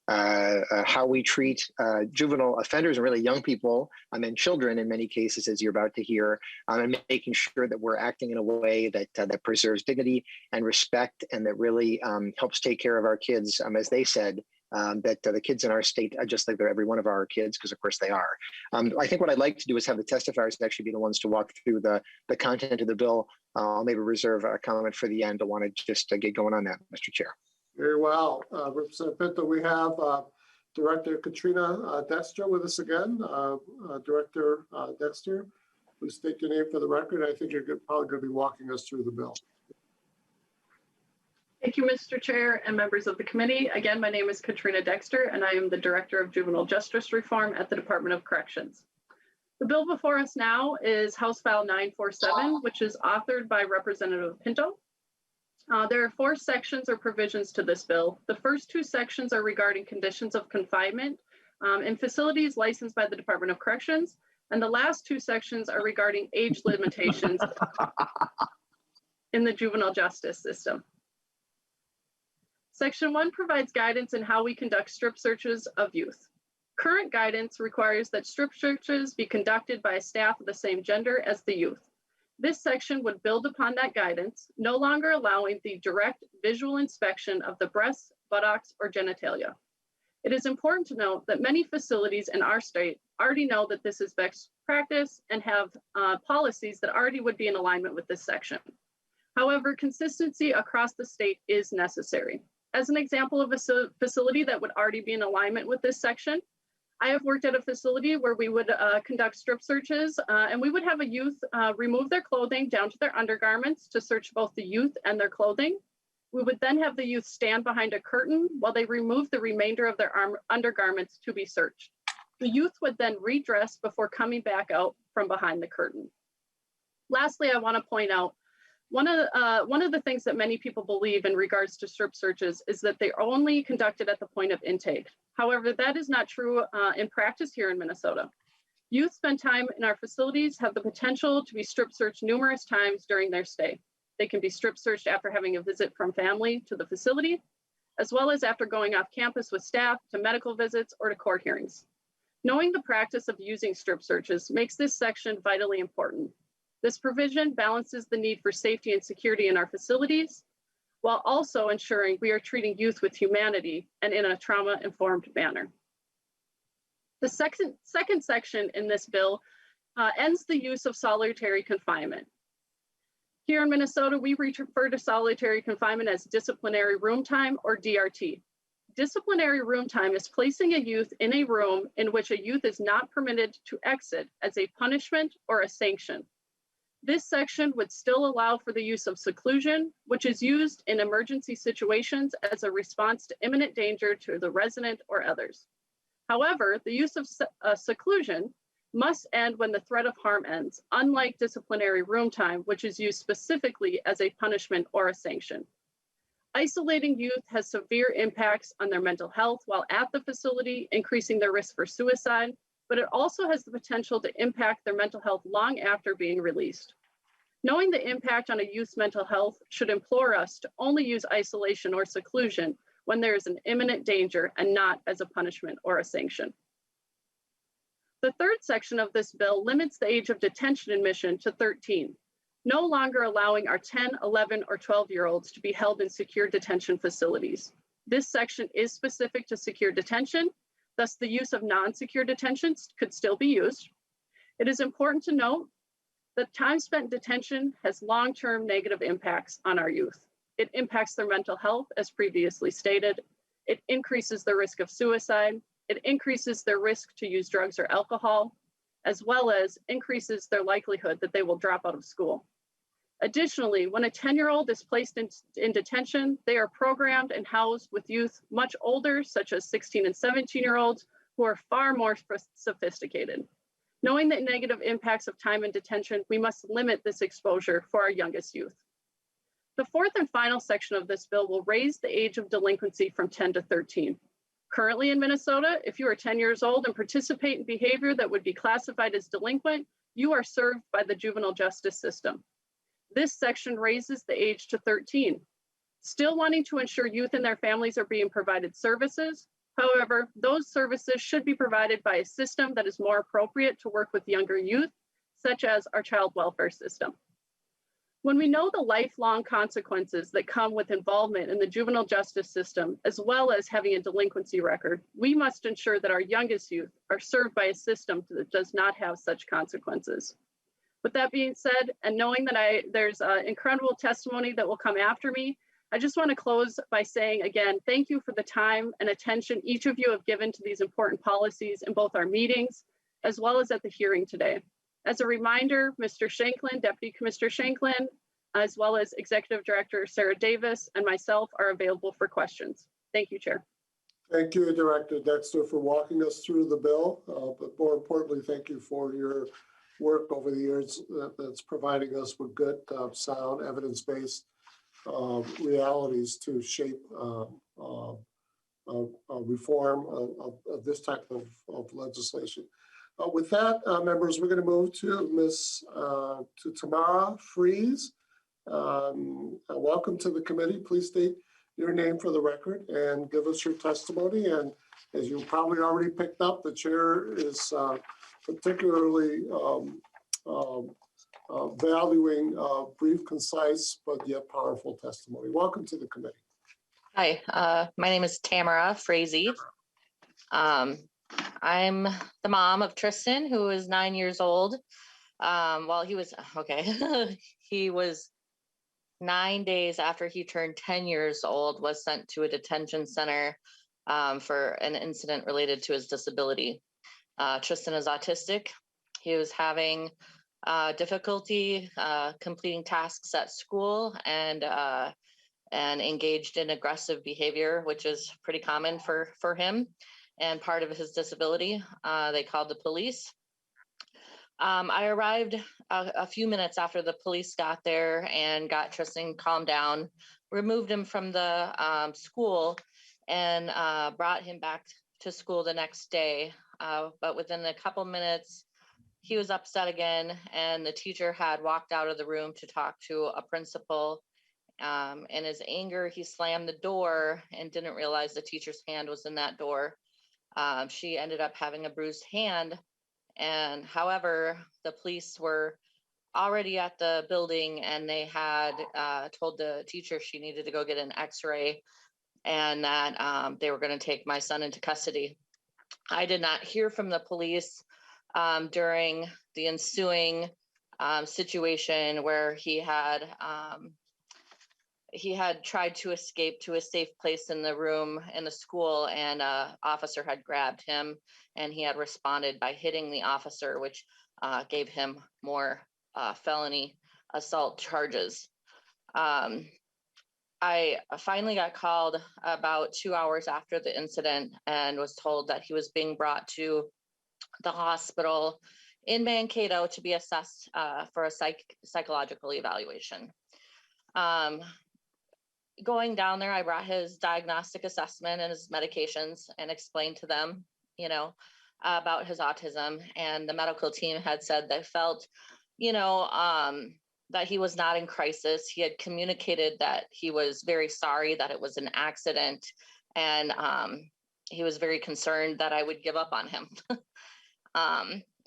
how we treat juvenile offenders and really young people and children in many cases, as you're about to hear, and making sure that we're acting in a way that that preserves dignity and respect and that really helps take care of our kids, as they said, that the kids in our state are just like they're every one of our kids, because of course they are. I think what I'd like to do is have the testifiers actually be the ones to walk through the content of the bill. I'll maybe reserve a comment for the end. I want to just get going on that, Mr. Chair.
Very well. Representative Pinto, we have Director Katrina Dexter with us again. Director Dexter, please state your name for the record. I think you're probably going to be walking us through the bill.
Thank you, Mr. Chair and members of the committee. Again, my name is Katrina Dexter, and I am the Director of Juvenile Justice Reform at the Department of Corrections. The bill before us now is House File 947, which is authored by Representative Pinto. There are 4 sections or provisions to this bill. The first 2 sections are regarding conditions of confinement in facilities licensed by the Department of Corrections, and the last 2 sections are regarding age limitations in the juvenile justice system. Section 1 provides guidance in how we conduct strip searches of youth. Current guidance requires that strip searches be conducted by a staff of the same gender as the youth. This section would build upon that guidance, no longer allowing the direct visual inspection of the breasts, buttocks, or genitalia. It is important to note that many facilities in our state already know that this is best practice and have policies that already would be in alignment with this section. However, consistency across the state is necessary. As an example of a facility that would already be in alignment with this section, I have worked at a facility where we would conduct strip searches and we would have a youth remove their clothing down to their undergarments to search both the youth and their clothing. We would then have the youth stand behind a curtain while they remove the remainder of their undergarments to be searched. The youth would then redress before coming back out from behind the curtain. Lastly, I want to point out one of the things that many people believe in regards to strip searches is that they're only conducted at the point of intake. However, that is not true in practice here in Minnesota. Youth spend time in our facilities have the potential to be strip searched numerous times during their stay. They can be strip searched after having a visit from family to the facility, as well as after going off campus with staff to medical visits or to court hearings. Knowing the practice of using strip searches makes this section vitally important. This provision balances the need for safety and security in our facilities, while also ensuring we are treating youth with humanity and in a trauma-informed manner. The second section in this bill ends the use of solitary confinement. Here in Minnesota, we refer to solitary confinement as disciplinary room time, or DRT. Disciplinary room time is placing a youth in a room in which a youth is not permitted to exit as a punishment or a sanction. This section would still allow for the use of seclusion, which is used in emergency situations as a response to imminent danger to the resident or others. However, the use of seclusion must end when the threat of harm ends, unlike disciplinary room time, which is used specifically as a punishment or a sanction. Isolating youth has severe impacts on their mental health while at the facility, increasing their risk for suicide, but it also has the potential to impact their mental health long after being released. Knowing the impact on a youth's mental health should implore us to only use isolation or seclusion when there is an imminent danger and not as a punishment or a sanction. The third section of this bill limits the age of detention admission to 13, no longer allowing our 10, 11, or 12-year-olds to be held in secure detention facilities. This section is specific to secure detention. Thus, the use of non-secure detentions could still be used. It is important to note that time spent in detention has long-term negative impacts on our youth. It impacts their mental health, as previously stated. It increases the risk of suicide. It increases their risk to use drugs or alcohol, as well as increases their likelihood that they will drop out of school. Additionally, when a 10-year-old is placed in detention, they are programmed and housed with youth much older, such as 16 and 17-year-olds, who are far more sophisticated. Knowing the negative impacts of time in detention, we must limit this exposure for our youngest youth. The fourth and final section of this bill will raise the age of delinquency from 10 to 13. Currently in Minnesota, if you are 10 years old and participate in behavior that would be classified as delinquent, you are served by the juvenile justice system. This section raises the age to 13, still wanting to ensure youth and their families are being provided services. However, those services should be provided by a system that is more appropriate to work with younger youth, such as our child welfare system. When we know the lifelong consequences that come with involvement in the juvenile justice system, as well as having a delinquency record, we must ensure that our youngest youth are served by a system that does not have such consequences. With that being said, and knowing that there's incredible testimony that will come after me, I just want to close by saying again, thank you for the time and attention each of you have given to these important policies in both our meetings, as well as at the hearing today. As a reminder, Mr. Shanklin, Deputy Commissioner Shanklin, as well as Executive Director Sarah Davis and myself are available for questions. Thank you, Chair.
Thank you, Director Dexter, for walking us through the bill. But more importantly, thank you for your work over the years that's providing us with good, sound, evidence-based realities to shape reform of this type of legislation. With that, members, we're going to move to Tamara Fries. Welcome to the committee. Please state your name for the record and give us your testimony. And as you probably already picked up, the chair is particularly valuing brief, concise, but yet powerful testimony. Welcome to the committee.
Hi, my name is Tamara Frazier. I'm the mom of Tristan, who is 9 years old. He was 9 days after he turned 10 years old, was sent to a detention center for an incident related to his disability. Tristan is autistic. He was having difficulty completing tasks at school and engaged in aggressive behavior, which is pretty common for him and part of his disability. They called the police. I arrived a few minutes after the police got there and got Tristan calmed down, removed him from the school, and brought him back to school the next day. But within a couple minutes, he was upset again, and the teacher had walked out of the room to talk to a principal. In his anger, he slammed the door and didn't realize the teacher's hand was in that door. She ended up having a bruised hand. And however, the police were already at the building and they had told the teacher she needed to go get an x-ray and that they were going to take my son into custody. I did not hear from the police during the ensuing situation where he had tried to escape to a safe place in the room in the school, and an officer had grabbed him, and he had responded by hitting the officer, which gave him more felony assault charges. I finally got called about 2 hours after the incident and was told that he was being brought to the hospital in Mankato to be assessed for a psychological evaluation. Going down there, I brought his diagnostic assessment and his medications and explained to them, about his autism. And the medical team had said they felt, that he was not in crisis. He had communicated that he was very sorry that it was an accident. And he was very concerned that I would give up on him.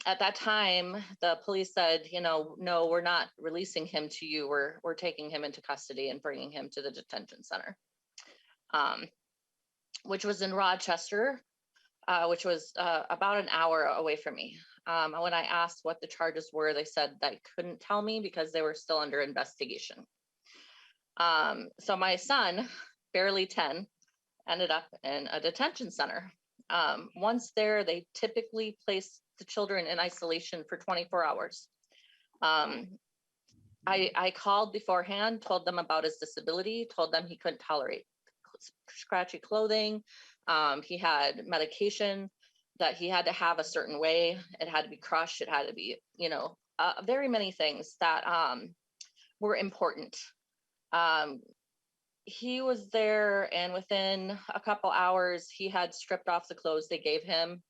At that time, the police said, no, we're not releasing him to you. We're taking him into custody and bringing him to the detention center, which was in Rochester, which was about an hour away from me. When I asked what the charges were, they said they couldn't tell me because they were still under investigation. So my son, barely 10, ended up in a detention center. Once there, they typically place the children in isolation for 24 hours. I called beforehand, told them about his disability, told them he couldn't tolerate scratchy clothing. He had medication that he had to have a certain way. It had to be crushed. It had to be, very many things that were important. He was there, and within a couple hours, he had stripped off the clothes they gave him.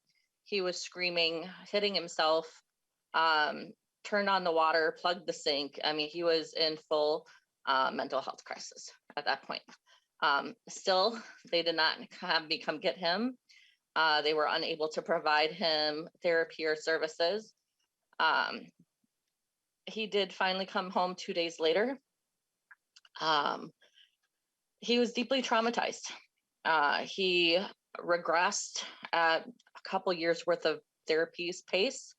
He was screaming, hitting himself, turned on the water, plugged the sink. I mean, he was in full mental health crisis at that point. Still, they did not have me come get him. They were unable to provide him therapy or services. He did finally come home 2 days later. He was deeply traumatized. He regressed at a couple years worth of therapy's pace.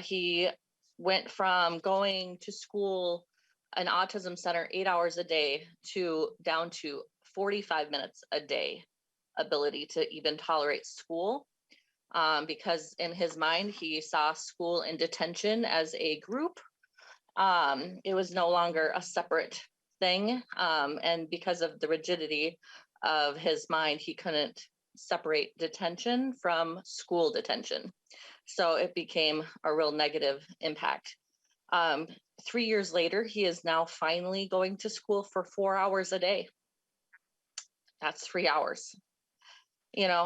He went from going to school, an autism center 8 hours a day, to down to 45 minutes a day ability to even tolerate school, because in his mind, he saw school and detention as a group. It was no longer a separate thing. And because of the rigidity of his mind, he couldn't separate detention from school detention. So it became a real negative impact. 3 years later, he is now finally going to school for 4 hours a day. That's 3 hours. He had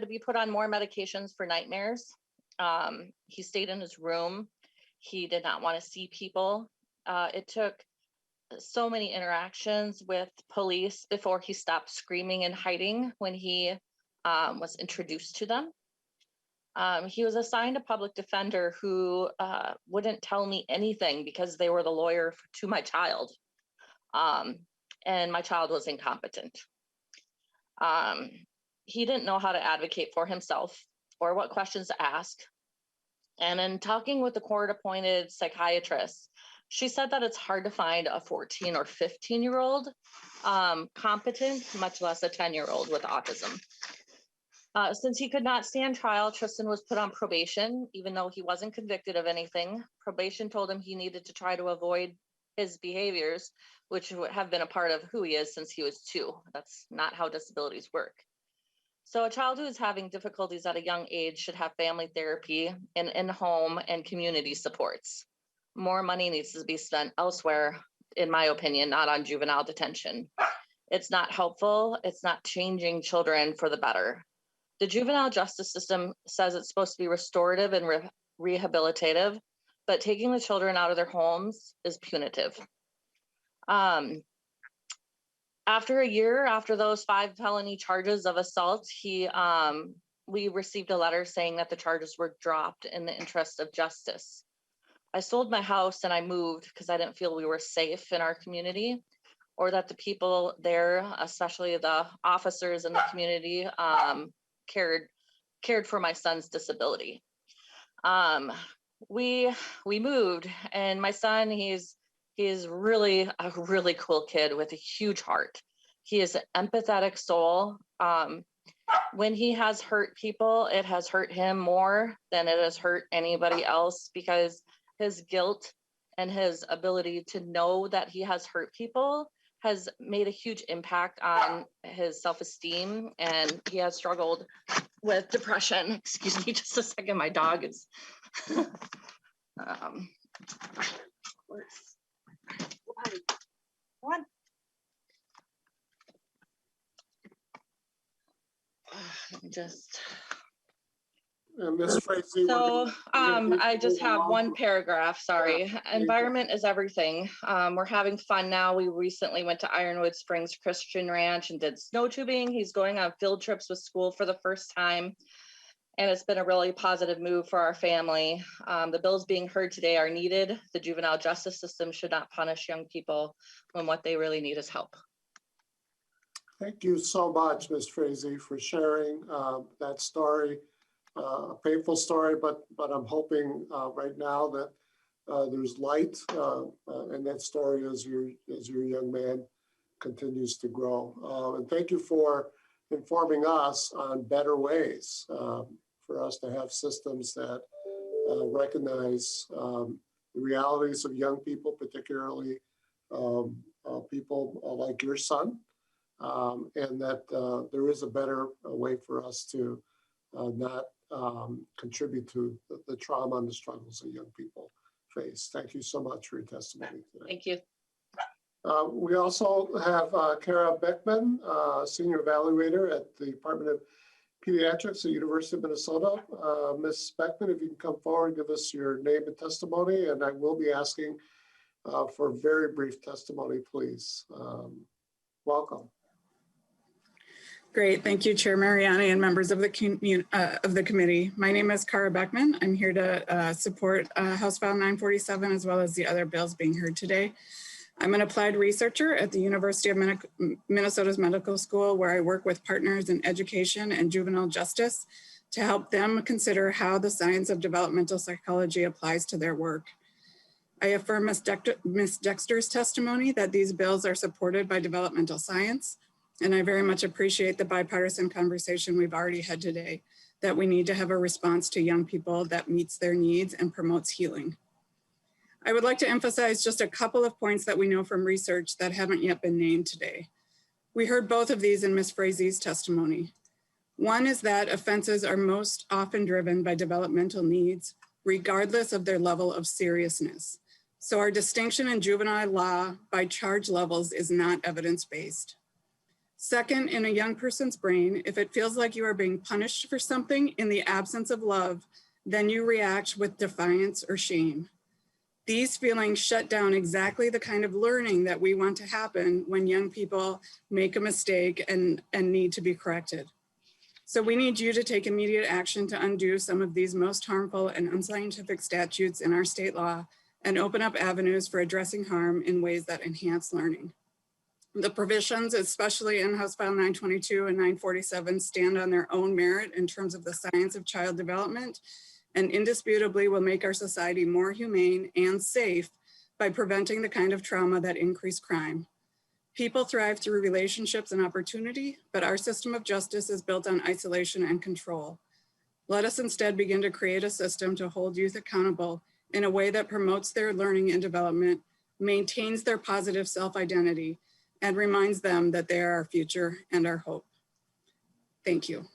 to be put on more medications for nightmares. He stayed in his room. He did not want to see people. It took so many interactions with police before he stopped screaming and hiding when he was introduced to them. He was assigned a public defender who wouldn't tell me anything because they were the lawyer to my child. And my child was incompetent. He didn't know how to advocate for himself or what questions to ask. And in talking with the court-appointed psychiatrist, she said that it's hard to find a 14 or 15-year-old competent, much less a 10-year-old with autism. Since he could not stand trial, Tristan was put on probation, even though he wasn't convicted of anything. Probation told him he needed to try to avoid his behaviors, which have been a part of who he is since he was 2. That's not how disabilities work. So a child who is having difficulties at a young age should have family therapy and in-home and community supports. More money needs to be spent elsewhere, in my opinion, not on juvenile detention. It's not helpful. It's not changing children for the better. The juvenile justice system says it's supposed to be restorative and rehabilitative, but taking the children out of their homes is punitive. After a year, after those 5 felony charges of assault, we received a letter saying that the charges were dropped in the interest of justice. I sold my house and I moved because I didn't feel we were safe in our community, or that the people there, especially the officers in the community, cared for my son's disability. We moved, and my son, he's really a really cool kid with a huge heart. He is an empathetic soul. When he has hurt people, it has hurt him more than it has hurt anybody else, because his guilt and his ability to know that he has hurt people has made a huge impact on his self-esteem, and he has struggled with depression. Excuse me just a second, my dog is One. Let me just.
Ms. Frazier,
So I just have one paragraph, sorry. Environment is everything. We're having fun now. We recently went to Ironwood Springs Christian Ranch and did snow tubing. He's going on field trips with school for the first time. And it's been a really positive move for our family. The bills being heard today are needed. The juvenile justice system should not punish young people when what they really need is help.
Thank you so much, Ms. Frazier, for sharing that story. A painful story, but I'm hoping right now that there's light in that story as your young man continues to grow. And thank you for informing us on better ways for us to have systems that recognize the realities of young people, particularly people like your son, and that there is a better way for us to not contribute to the trauma and the struggles that young people face. Thank you so much for your testimony today.
Thank you.
We also have Kara Beckman, Senior Evaluator at the Department of Pediatrics at the University of Minnesota. Ms. Beckman, if you can come forward, give us your name and testimony, and I will be asking for a very brief testimony, please. Welcome.
Great, thank you, Chair Mariani and members of the committee. My name is Kara Beckman. I'm here to support House File 947 as well as the other bills being heard today. I'm an applied researcher at the University of Minnesota's Medical School, where I work with partners in education and juvenile justice to help them consider how the science of developmental psychology applies to their work. I affirm Ms. Dexter's testimony that these bills are supported by developmental science. And I very much appreciate the bipartisan conversation we've already had today, that we need to have a response to young people that meets their needs and promotes healing. I would like to emphasize just a couple of points that we know from research that haven't yet been named today. We heard both of these in Ms. Frazier's testimony. One is that offenses are most often driven by developmental needs, regardless of their level of seriousness. So our distinction in juvenile law by charge levels is not evidence-based. Second, in a young person's brain, if it feels like you are being punished for something in the absence of love, then you react with defiance or shame. These feelings shut down exactly the kind of learning that we want to happen when young people make a mistake and need to be corrected. So we need you to take immediate action to undo some of these most harmful and unscientific statutes in our state law and open up avenues for addressing harm in ways that enhance learning. The provisions, especially in House File 922 and 947, stand on their own merit in terms of the science of child development, and indisputably will make our society more humane and safe by preventing the kind of trauma that increase crime. People thrive through relationships and opportunity, but our system of justice is built on isolation and control. Let us instead begin to create a system to hold youth accountable in a way that promotes their learning and development, maintains their positive self-identity, and reminds them that they are our future and our hope. Thank you.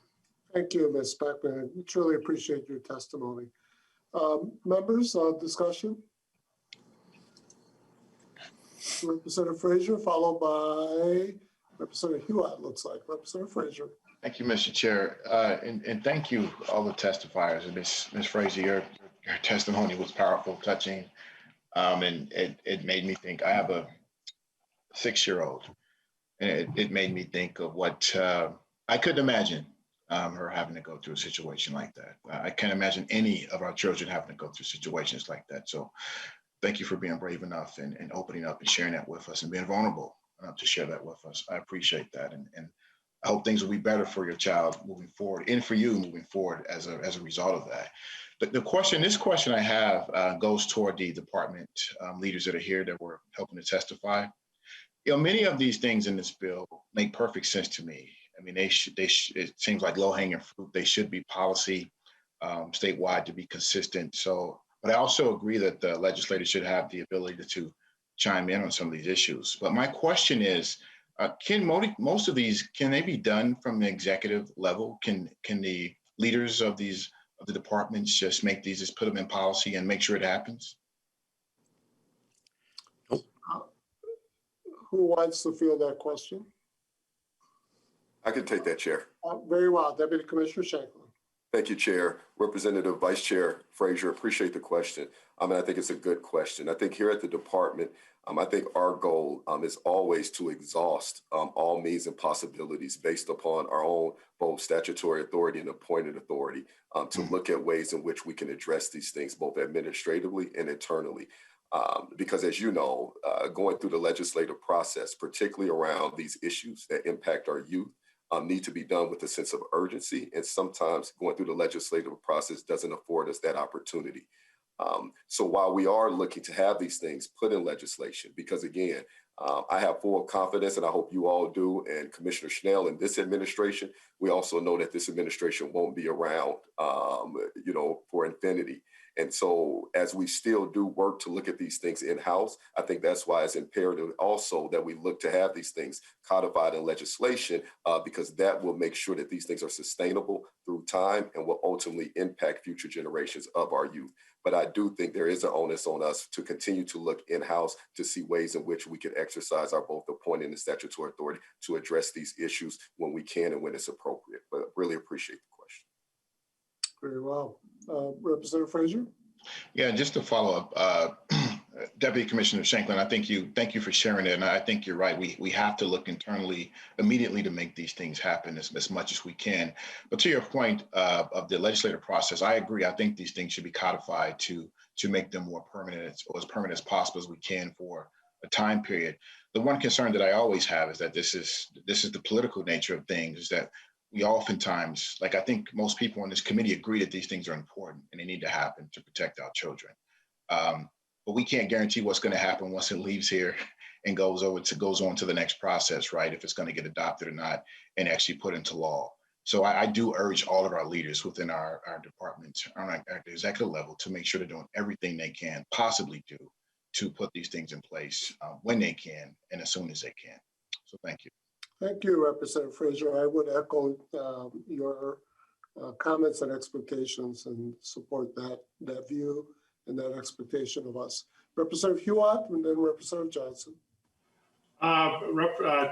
Thank you, Ms. Beckman. I truly appreciate your testimony. Members, discussion? Representative Frazier, followed by Representative Hewitt, looks like. Representative Frazier.
Thank you, Mr. Chair. And thank you, all the testifiers. And Ms. Frazier, your testimony was powerful, touching, and it made me think. I have a 6-year-old, and it made me think of what I couldn't imagine her having to go through a situation like that. I can't imagine any of our children having to go through situations like that. So thank you for being brave enough and opening up and sharing that with us and being vulnerable enough to share that with us. I appreciate that. And I hope things will be better for your child moving forward and for you moving forward as a result of that. But this question I have goes toward the department leaders that are here that were helping to testify. You know, many of these things in this bill make perfect sense to me I mean, it seems like low hanging fruit. They should be policy statewide to be consistent. So, but I also agree that the legislators should have the ability to chime in on some of these issues. But my question is, can most of these, can they be done from the executive level? Can the leaders of the departments just make these, just put them in policy and make sure it happens?
Who wants to field that question?
I can take that, Chair.
Very well, Deputy Commissioner Shanklin.
Thank you, Chair. Representative Vice Chair Frazier, appreciate the question. And I think it's a good question. I think here at the department, I think our goal is always to exhaust all means and possibilities based upon our own both statutory authority and appointed authority to look at ways in which we can address these things both administratively and internally. Because as you know, going through the legislative process, particularly around these issues that impact our youth, need to be done with a sense of urgency. And sometimes going through the legislative process doesn't afford us that opportunity. So while we are looking to have these things put in legislation, because again, I have full confidence, and I hope you all do, and Commissioner Schnell in this administration, we also know that this administration won't be around, for infinity. And so as we still do work to look at these things in-house, I think that's why it's imperative also that we look to have these things codified in legislation, because that will make sure that these things are sustainable through time and will ultimately impact future generations of our youth. But I do think there is an onus on us to continue to look in-house to see ways in which we can exercise our both appointed and statutory authority to address these issues when we can and when it's appropriate. But really appreciate the question.
Very well. Representative Frazier?
Yeah, just to follow up, Deputy Commissioner Shanklin, thank you for sharing it. And I think you're right. We have to look internally immediately to make these things happen as much as we can. But to your point of the legislative process, I agree. I think these things should be codified to make them more permanent, or as permanent as possible as we can for a time period. The one concern that I always have is that this is the political nature of things, is that we oftentimes, like I think most people on this committee agree that these things are important and they need to happen to protect our children. But we can't guarantee what's going to happen once it leaves here and goes on to the next process, right? If it's going to get adopted or not and actually put into law. So I do urge all of our leaders within our departments at the executive level to make sure they're doing everything they can possibly do to put these things in place when they can and as soon as they can. So thank you.
Thank you, Representative Frazier. I would echo your comments and expectations and support that view and that expectation of us. Representative Hewitt and then Representative Johnson.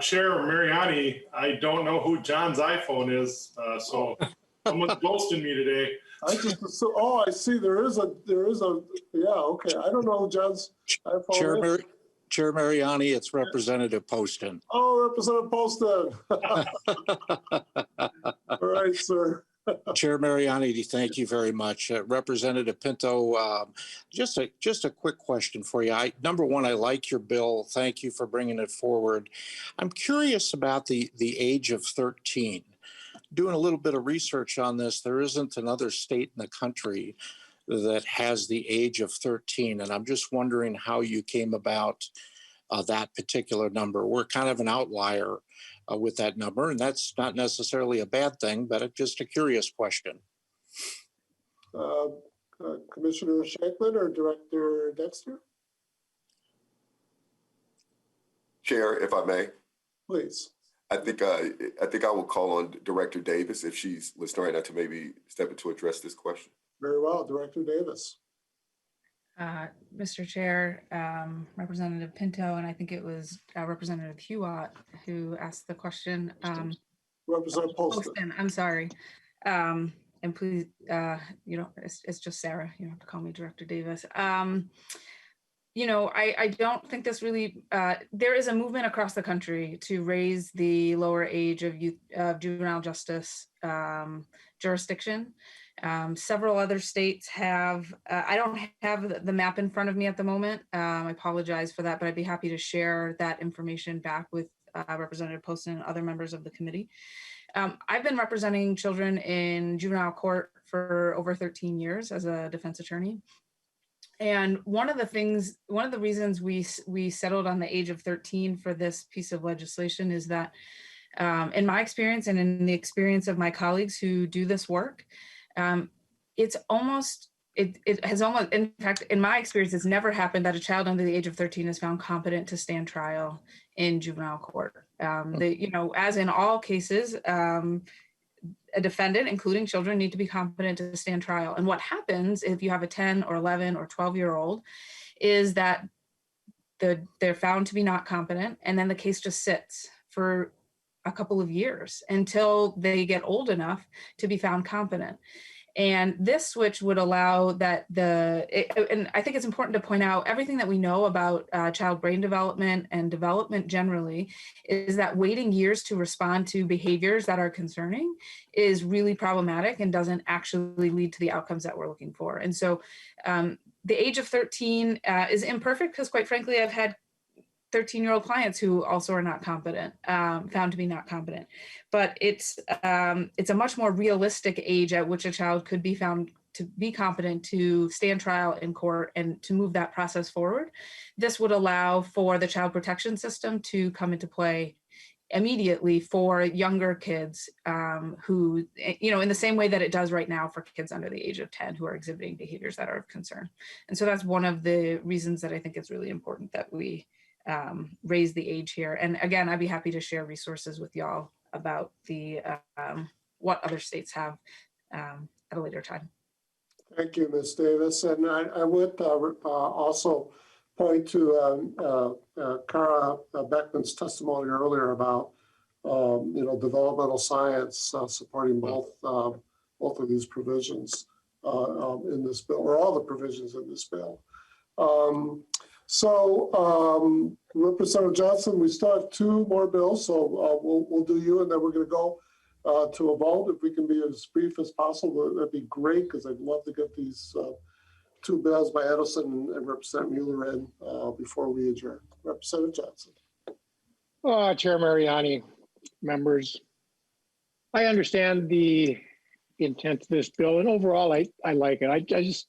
Chair Mariani, I don't know who John's iPhone is, so someone's ghosting me today.
I see. There is a. Yeah, okay. I don't know who John's iPhone is.
Chair Mariani, it's Representative Poston.
Oh, Representative Poston. All right, sir.
Chair Mariani, thank you very much. Representative Pinto, just a quick question for you. Number one, I like your bill. Thank you for bringing it forward. I'm curious about the age of 13. Doing a little bit of research on this, there isn't another state in the country that has the age of 13. And I'm just wondering how you came about that particular number. We're kind of an outlier with that number, and that's not necessarily a bad thing, but it's just a curious question.
Commissioner Shanklin or Director Dexter?
Chair, if I may.
Please.
I think I will call on Director Davis if she's listening right now to maybe step in to address this question.
Very well, Director Davis.
Mr. Chair, Representative Pinto, and I think it was Representative Hewitt who asked the question.
Representative Poston.
I'm sorry. And please, it's just Sarah. You don't have to call me Director Davis. I don't think this really, there is a movement across the country to raise the lower age of juvenile justice jurisdiction. Several other states have, I don't have the map in front of me at the moment. I apologize for that, but I'd be happy to share that information back with Representative Poston and other members of the committee. I've been representing children in juvenile court for over 13 years as a defense attorney. And one of the reasons we settled on the age of 13 for this piece of legislation is that In my experience and in the experience of my colleagues who do this work, it has almost, in fact, in my experience, it's never happened that a child under the age of 13 is found competent to stand trial in juvenile court. As in all cases, a defendant, including children, need to be competent to stand trial. And what happens if you have a 10 or 11 or 12-year-old is that they're found to be not competent, and then the case just sits for a couple of years until they get old enough to be found competent. And this switch would allow that and I think it's important to point out everything that we know about child brain development and development generally is that waiting years to respond to behaviors that are concerning is really problematic and doesn't actually lead to the outcomes that we're looking for. And so the age of 13 is imperfect because, quite frankly, I've had 13-year-old clients who also are not competent, found to be not competent. But it's a much more realistic age at which a child could be found to be competent to stand trial in court and to move that process forward. This would allow for the child protection system to come into play immediately for younger kids who, in the same way that it does right now for kids under the age of 10 who are exhibiting behaviors that are of concern. And so that's one of the reasons that I think it's really important that we raise the age here. And again, I'd be happy to share resources with y'all about the what other states have at a later time.
Thank you, Ms. Davis. And I would also point to Cara Beckman's testimony earlier about developmental science supporting both of these provisions in this bill, or all the provisions in this bill. Representative Johnson, we still have two more bills, so we'll do you, and then we're going to go to a vote. If we can be as brief as possible, that'd be great, because I'd love to get these two bills by Edelson and Representative Mueller in before we adjourn. Representative Johnson.
Chair Mariani, members, I understand the intent of this bill, and overall, I like it. I just,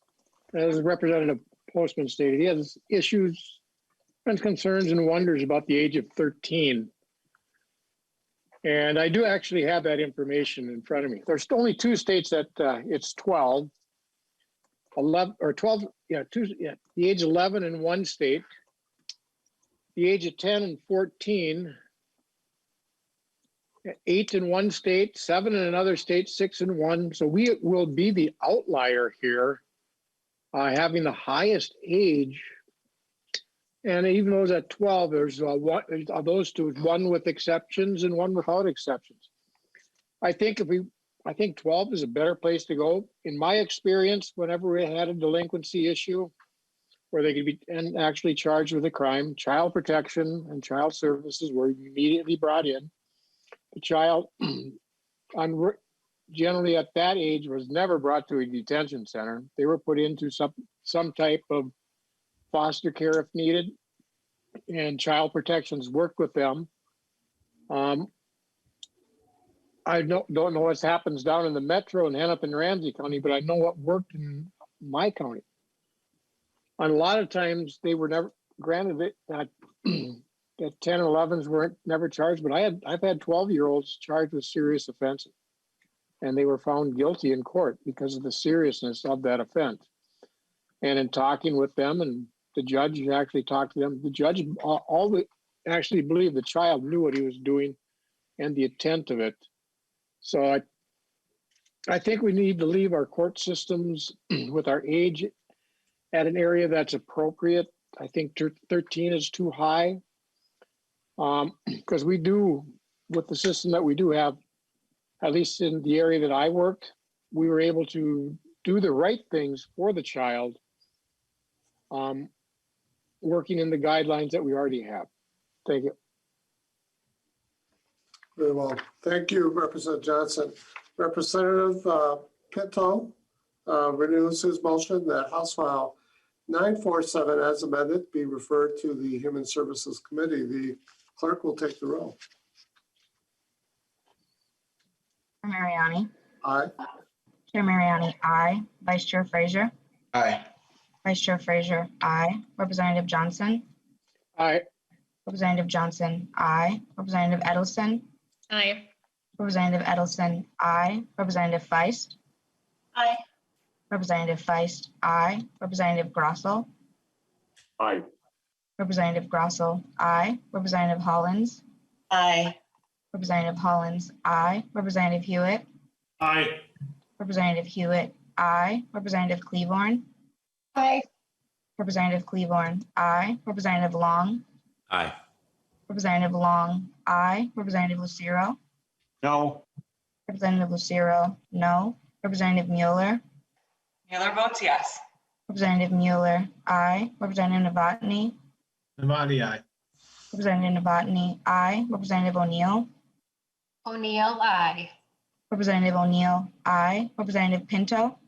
as Representative Postman stated, he has issues and concerns and wonders about the age of 13. And I do actually have that information in front of me. There's only two states that it's 12, 11 or 12, the age 11 in one state, the age of 10 and 14, 8 in one state, 7 in another state, 6 in one. So we will be the outlier here, having the highest age. And even those at 12, there's those two, one with exceptions and one without exceptions. I think 12 is a better place to go. In my experience, whenever we had a delinquency issue where they could be actually charged with a crime, child protection and child services were immediately brought in. The child, generally at that age, was never brought to a detention center. They were put into some type of foster care if needed, and child protections worked with them. I don't know what happens down in the metro and Hennepin and Ramsey County, but I know what worked in my county. And a lot of times they were never granted that 10 and 11s weren't never charged, but I've had 12-year-olds charged with serious offenses, and they were found guilty in court because of the seriousness of that offense. And in talking with them, and the judge actually talked to them, the judge actually believed the child knew what he was doing and the intent of it. So I think we need to leave our court systems with our age at an area that's appropriate. I think 13 is too high, because we do, with the system that we do have, at least in the area that I worked, we were able to do the right things for the child, working in the guidelines that we already have. Thank you.
Very well. Thank you, Representative Johnson. Representative Pinto renews his motion that House File 947 as amended be referred to the Human Services Committee. The clerk will take the roll.
Mariani.
Aye.
Chair Mariani, aye. Vice Chair Frazier.
Aye.
Vice Chair Frazier, aye. Representative Johnson.
Aye.
Representative Johnson, aye. Representative Edelson.
Aye.
Representative Edelson, aye. Representative Feist,
Aye.
Representative Feist, aye. Representative Grossel,
Aye.
Representative Grossel, aye. Representative Hollins,
Aye.
Representative Hollins, aye. Representative Hewitt,
Aye.
Representative Hewitt, aye. Representative Cleaborn,
Aye.
Representative Cleaborn, aye. Representative Long,
Aye.
Representative Long, aye. Representative Lucero,
No.
Representative Lucero, no. Representative Mueller,
Mueller votes yes.
Representative Mueller, aye. Representative Novotny,
Devaney, aye.
Representative Novotny, aye. Representative O'Neill,
O'Neill, aye.
Representative O'Neill, aye. Representative Pinto,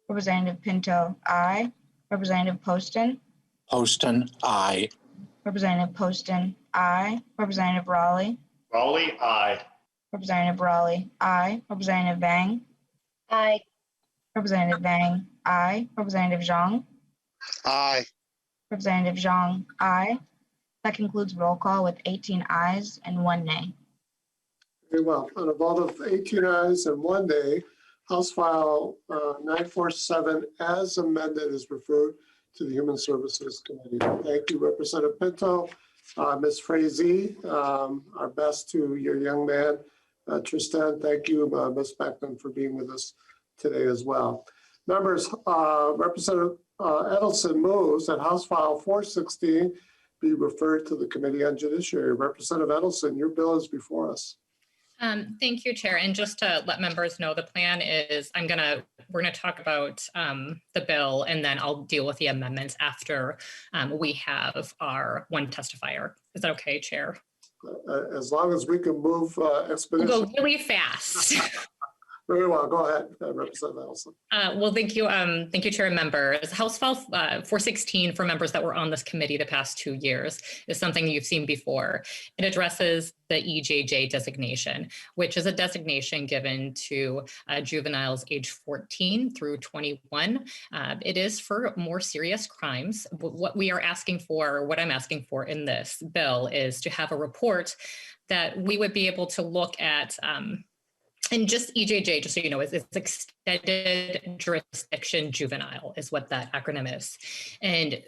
Representative Pinto, aye. Representative Poston,
Poston, aye.
Representative Poston, aye. Representative Raleigh,
Raleigh, aye.
Representative Raleigh, aye. Representative Vang,
Aye.
Representative Vang, aye. Representative Zhang,
Aye.
Representative Zhang, aye. That concludes roll call with 18 ayes and 1 nay.
Very well. On a vote of 18 ayes and 1 nay, House File 947 as amended is referred to the Human Services Committee. Thank you, Representative Pinto. Ms. Frazier, our best to your young man, Tristan. Thank you, Ms. Beckman, for being with us today as well. Members, Representative Edelson moves that House File 416 be referred to the Committee on Judiciary. Representative Edelson, your bill is before us.
Thank you, Chair. And just to let members know, the plan is we're gonna talk about the bill, and then I'll deal with the amendments after we have our one testifier. Is that okay, Chair?
As long as we can move expeditiously.
We'll go really fast.
Very well. Go ahead, Representative Edelson.
Well, thank you, Chair and members. House File 416 for members that were on this committee the past 2 years is something you've seen before. It addresses the EJJ designation, which is a designation given to juveniles age 14 through 21. It is for more serious crimes. What I'm asking for in this bill is to have a report that we would be able to look at. And just EJJ, just so you know, is extended jurisdiction juvenile is what that acronym is. And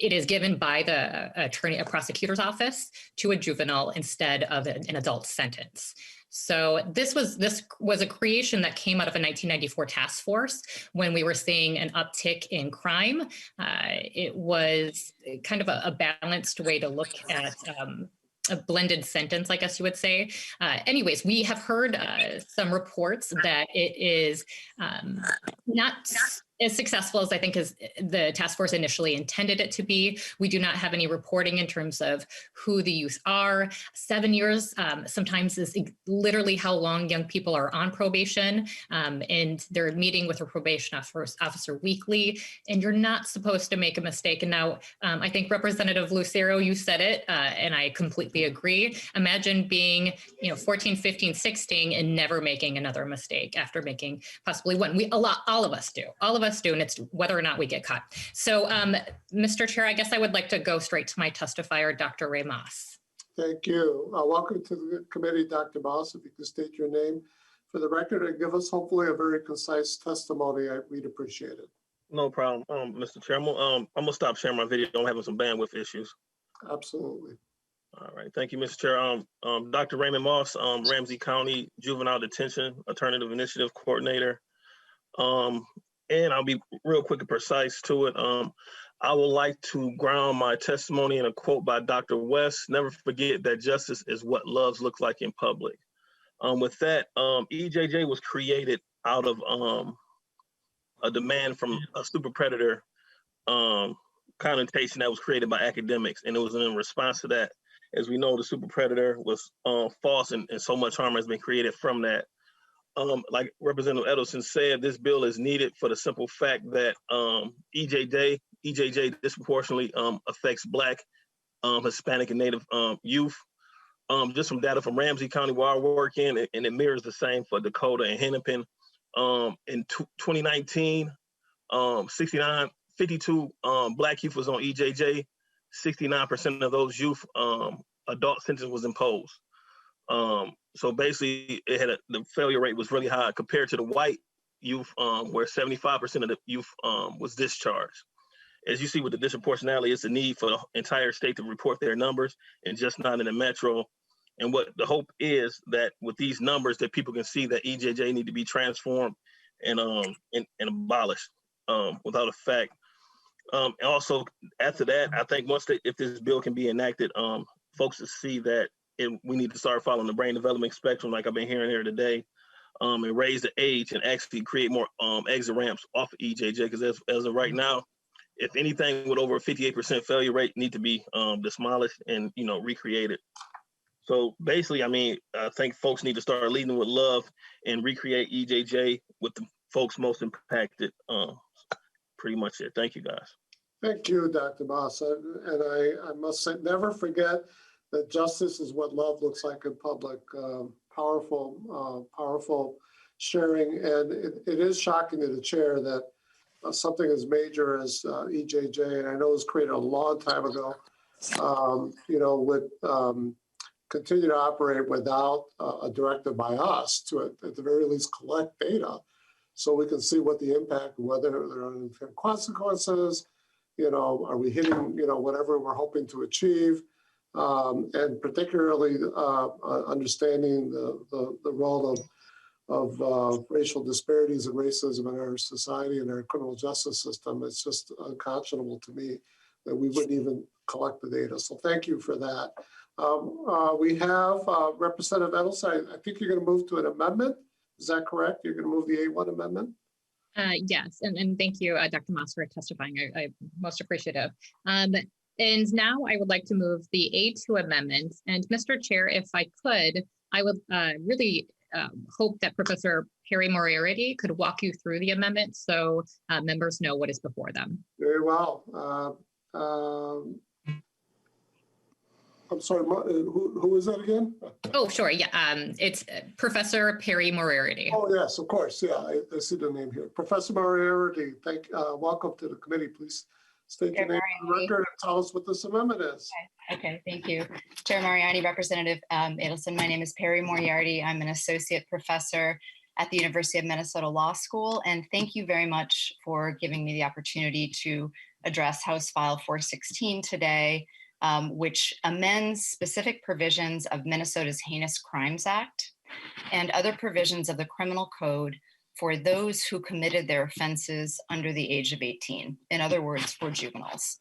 it is given by the prosecutor's office to a juvenile instead of an adult sentence. So this was a creation that came out of a 1994 task force when we were seeing an uptick in crime. It was kind of a balanced way to look at a blended sentence, I guess you would say. Anyways, we have heard some reports that it is not as successful as I think as the task force initially intended it to be. We do not have any reporting in terms of who the youth are. 7 years sometimes is literally how long young people are on probation, and they're meeting with a probation officer weekly, and you're not supposed to make a mistake. And now I think Representative Lucero, you said it, and I completely agree. Imagine being 14, 15, 16 and never making another mistake after making possibly one. All of us do, and it's whether or not we get caught. So, Mr. Chair, I guess I would like to go straight to my testifier, Dr. Ray Moss.
Thank you. Welcome to the committee, Dr. Moss. If you could state your name for the record and give us hopefully a very concise testimony, we'd appreciate it.
No problem, Mr. Chair. I'm gonna stop sharing my video. I'm having some bandwidth issues.
Absolutely.
All right, thank you, Mr. Chair. Dr. Raymond Moss, Ramsey County Juvenile Detention Alternative Initiative Coordinator. And I'll be real quick and precise to it. I would like to ground my testimony in a quote by Dr. West: "Never forget that justice is what love looks like in public." With that, EJJ was created out of a demand from a super predator connotation that was created by academics, and it was in response to that. As we know, the super predator was false, and so much harm has been created from that. Like Representative Edelson said, this bill is needed for the simple fact that EJJ disproportionately affects Black, Hispanic, and Native youth. Just from data from Ramsey County where I work in, and it mirrors the same for Dakota and Hennepin. In 2019, 52 Black youth was on EJJ. 69% of those youth adult sentence was imposed. So basically, the failure rate was really high compared to the white youth, where 75% of the youth was discharged. As you see with the disproportionality, it's a need for the entire state to report their numbers and just not in the metro. And what the hope is that with these numbers that people can see that EJJ need to be transformed and abolished without effect. And also after that, I think if this bill can be enacted, folks will see that we need to start following the brain development spectrum like I've been hearing here today, and raise the age and actually create more exit ramps off of EJJ, because as of right now, if anything with over a 58% failure rate need to be demolished and recreated. So basically, I mean, I think folks need to start leading with love and recreate EJJ with the folks most impacted. Pretty much it. Thank you, guys.
Thank you, Dr. Moss. And I must say, never forget that justice is what love looks like in public. Powerful sharing. And it is shocking to the chair that something as major as EJJ, and I know it was created a long time ago, would continue to operate without a directive by us to, at the very least, collect data so we can see what the impact, whether there are unfair consequences, are we hitting, whatever we're hoping to achieve, and particularly understanding the role of racial disparities and racism in our society and our criminal justice system. It's just unconscionable to me that we wouldn't even collect the data. So thank you for that. We have Representative Edelson. I think you're going to move to an amendment. Is that correct? You're going to move the A1 amendment?
Yes, and thank you, Dr. Moss, for testifying. I'm most appreciative. And now I would like to move the A2 amendment. And Mr. Chair, if I could, I would really hope that Professor Perry Moriarty could walk you through the amendment so members know what is before them.
Very well. I'm sorry, who is that again?
Oh, sure. Yeah, it's Professor Perry Moriarty.
Oh, yes, of course. Yeah, I see the name here. Professor Moriarty, welcome to the committee. Please state your name on the record and tell us what this amendment is.
Okay, thank you. Chair Mariani, Representative Edelson, my name is Perry Moriarty. I'm an associate professor at the University of Minnesota Law School, and thank you very much for giving me the opportunity to address House File 416 today, which amends specific provisions of Minnesota's Heinous Crimes Act and other provisions of the criminal code for those who committed their offenses under the age of 18. In other words, for juveniles.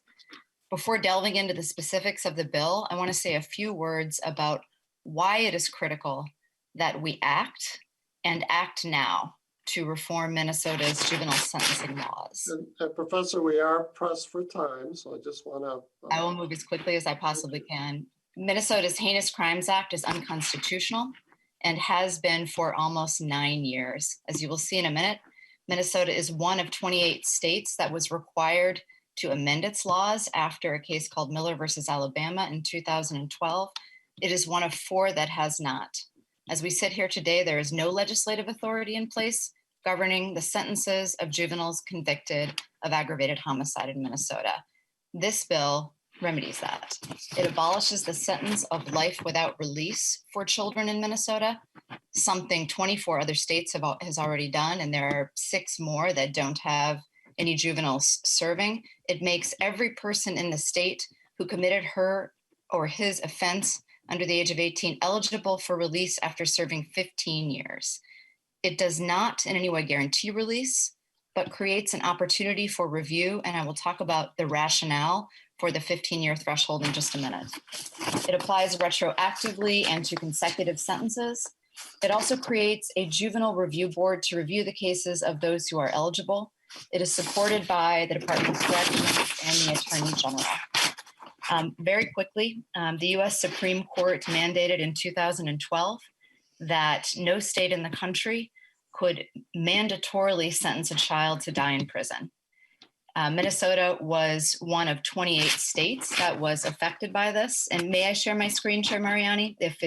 Before delving into the specifics of the bill, I want to say a few words about why it is critical that we act and act now to reform Minnesota's juvenile sentencing laws.
And Professor, we are pressed for time, so I just want to...
I will move as quickly as I possibly can. Minnesota's Heinous Crimes Act is unconstitutional and has been for almost 9 years. As you will see in a minute, Minnesota is one of 28 states that was required to amend its laws after a case called Miller versus Alabama in 2012. It is one of 4 that has not. As we sit here today, there is no legislative authority in place governing the sentences of juveniles convicted of aggravated homicide in Minnesota. This bill remedies that. It abolishes the sentence of life without release for children in Minnesota, something 24 other states has already done, and there are 6 more that don't have any juveniles serving. It makes every person in the state who committed her or his offense under the age of 18 eligible for release after serving 15 years. It does not in any way guarantee release, but creates an opportunity for review, and I will talk about the rationale for the 15-year threshold in just a minute. It applies retroactively and to consecutive sentences. It also creates a juvenile review board to review the cases of those who are eligible. It is supported by the Department of Corrections and the Attorney General. Very quickly, the US Supreme Court mandated in 2012 that no state in the country could mandatorily sentence a child to die in prison. Minnesota was one of 28 states that was affected by this. And may I share my screen, Chair Mariani, if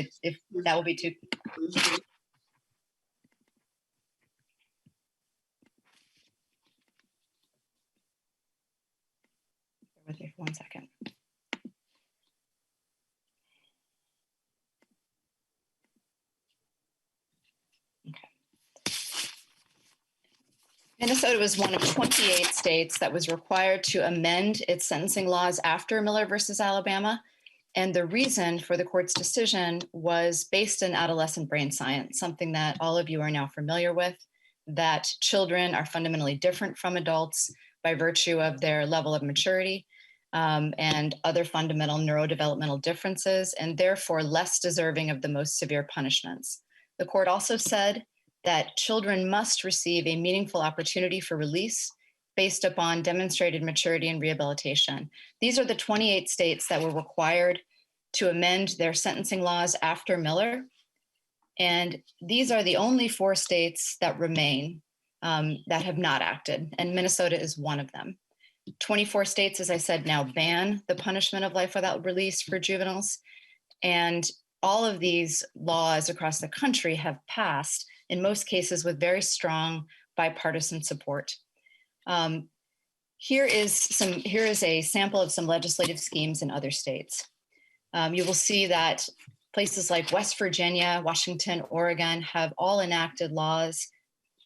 that will be too. Bear with me for 1 second. Minnesota was one of 28 states that was required to amend its sentencing laws after Miller versus Alabama. And the reason for the court's decision was based in adolescent brain science, something that all of you are now familiar with, that children are fundamentally different from adults by virtue of their level of maturity and other fundamental neurodevelopmental differences, and therefore less deserving of the most severe punishments. The court also said that children must receive a meaningful opportunity for release based upon demonstrated maturity and rehabilitation. These are the 28 states that were required to amend their sentencing laws after Miller. And these are the only 4 states that remain that have not acted, and Minnesota is one of them. 24 states, as I said, now ban the punishment of life without release for juveniles. And all of these laws across the country have passed, in most cases with very strong bipartisan support. Here is a sample of some legislative schemes in other states. You will see that places like West Virginia, Washington, Oregon have all enacted laws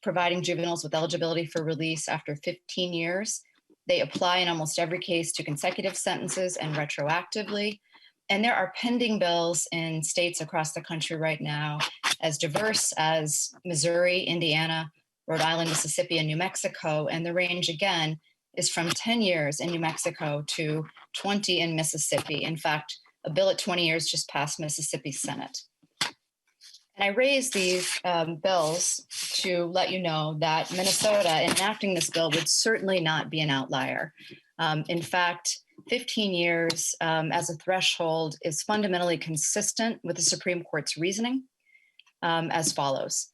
providing juveniles with eligibility for release after 15 years. They apply in almost every case to consecutive sentences and retroactively. And there are pending bills in states across the country right now, as diverse as Missouri, Indiana, Rhode Island, Mississippi, and New Mexico. And the range, again, is from 10 years in New Mexico to 20 in Mississippi. In fact, a bill at 20 years just passed Mississippi Senate. And I raised these bills to let you know that Minnesota, in enacting this bill, would certainly not be an outlier. In fact, 15 years as a threshold is fundamentally consistent with the Supreme Court's reasoning as follows.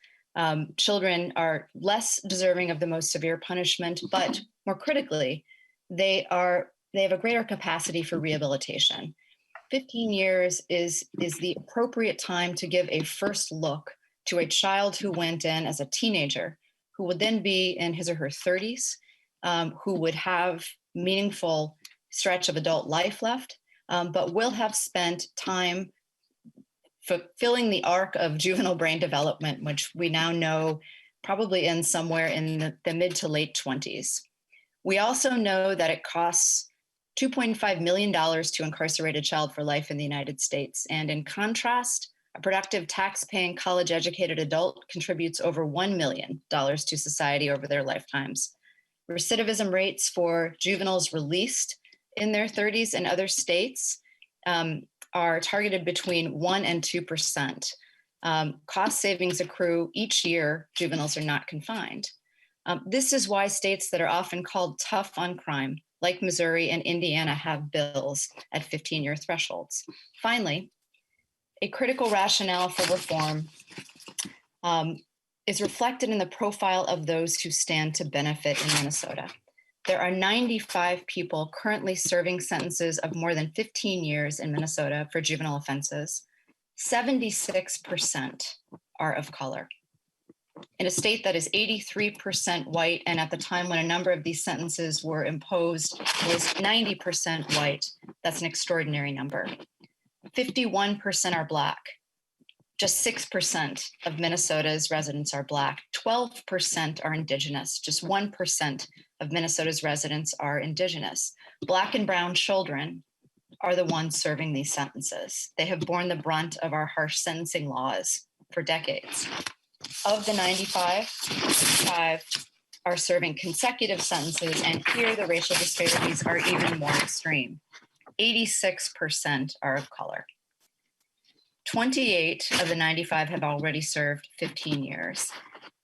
Children are less deserving of the most severe punishment, but more critically, they have a greater capacity for rehabilitation. 15 years is the appropriate time to give a first look to a child who went in as a teenager, who would then be in his or her 30s, who would have meaningful stretch of adult life left, but will have spent time fulfilling the arc of juvenile brain development, which we now know probably ends somewhere in the mid to late 20s. We also know that it costs $2.5 million to incarcerate a child for life in the United States. And in contrast, a productive tax-paying college-educated adult contributes over $1 million to society over their lifetimes. Recidivism rates for juveniles released in their 30s in other states are targeted between 1% and 2%. Cost savings accrue each year juveniles are not confined. This is why states that are often called tough on crime, like Missouri and Indiana, have bills at 15-year thresholds. Finally, a critical rationale for reform is reflected in the profile of those who stand to benefit in Minnesota. There are 95 people currently serving sentences of more than 15 years in Minnesota for juvenile offenses. 76% are of color. In a state that is 83% white, and at the time when a number of these sentences were imposed was 90% white, that's an extraordinary number. 51% are Black. Just 6% of Minnesota's residents are Black. 12% are Indigenous. Just 1% of Minnesota's residents are Indigenous. Black and brown children are the ones serving these sentences. They have borne the brunt of our harsh sentencing laws for decades. Of the 95, 5 are serving consecutive sentences, and here the racial disparities are even more extreme. 86% are of color. 28 of the 95 have already served 15 years,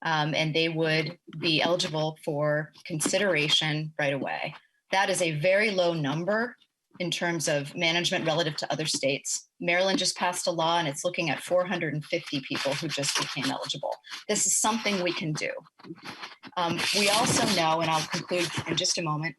and they would be eligible for consideration right away. That is a very low number in terms of management relative to other states. Maryland just passed a law and it's looking at 450 people who just became eligible. This is something we can do. We also know, and I'll conclude in just a moment,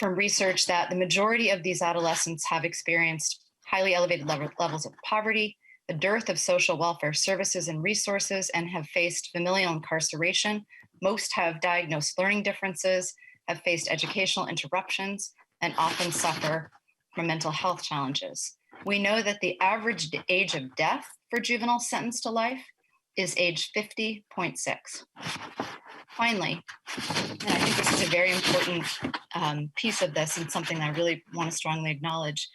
from research that the majority of these adolescents have experienced highly elevated levels of poverty, the dearth of social welfare services and resources, and have faced familial incarceration. Most have diagnosed learning differences, have faced educational interruptions, and often suffer from mental health challenges. We know that the average age of death for juveniles sentenced to life is age 50.6. Finally, and I think this is a very important piece of this and something I really want to strongly acknowledge.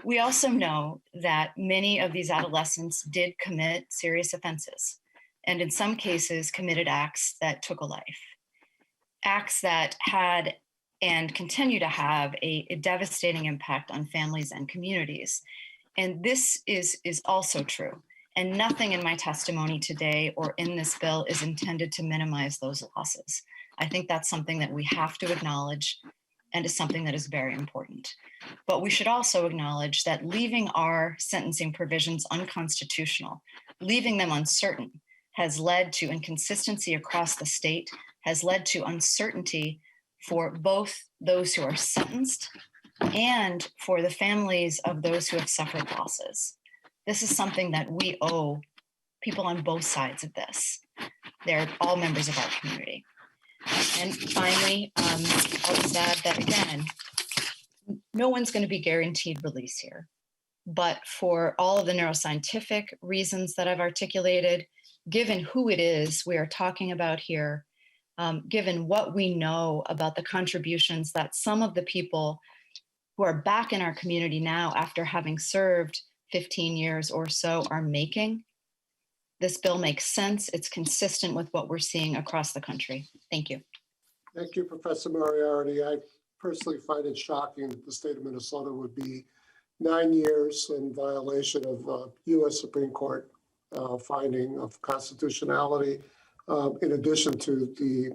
We also know that many of these adolescents did commit serious offenses, and in some cases committed acts that took a life, acts that had and continue to have a devastating impact on families and communities. And this is also true. And nothing in my testimony today or in this bill is intended to minimize those losses. I think that's something that we have to acknowledge and is something that is very important. But we should also acknowledge that leaving our sentencing provisions unconstitutional, leaving them uncertain, has led to inconsistency across the state, has led to uncertainty for both those who are sentenced and for the families of those who have suffered losses. This is something that we owe people on both sides of this. They're all members of our community. And finally, I'll just add that again, no one's going to be guaranteed release here. But for all of the neuroscientific reasons that I've articulated, given who it is we are talking about here, given what we know about the contributions that some of the people who are back in our community now after having served 15 years or so are making, this bill makes sense. It's consistent with what we're seeing across the country. Thank you.
Thank you, Professor Moriarty. I personally find it shocking that the state of Minnesota would be 9 years in violation of U.S. Supreme Court finding of constitutionality, in addition to the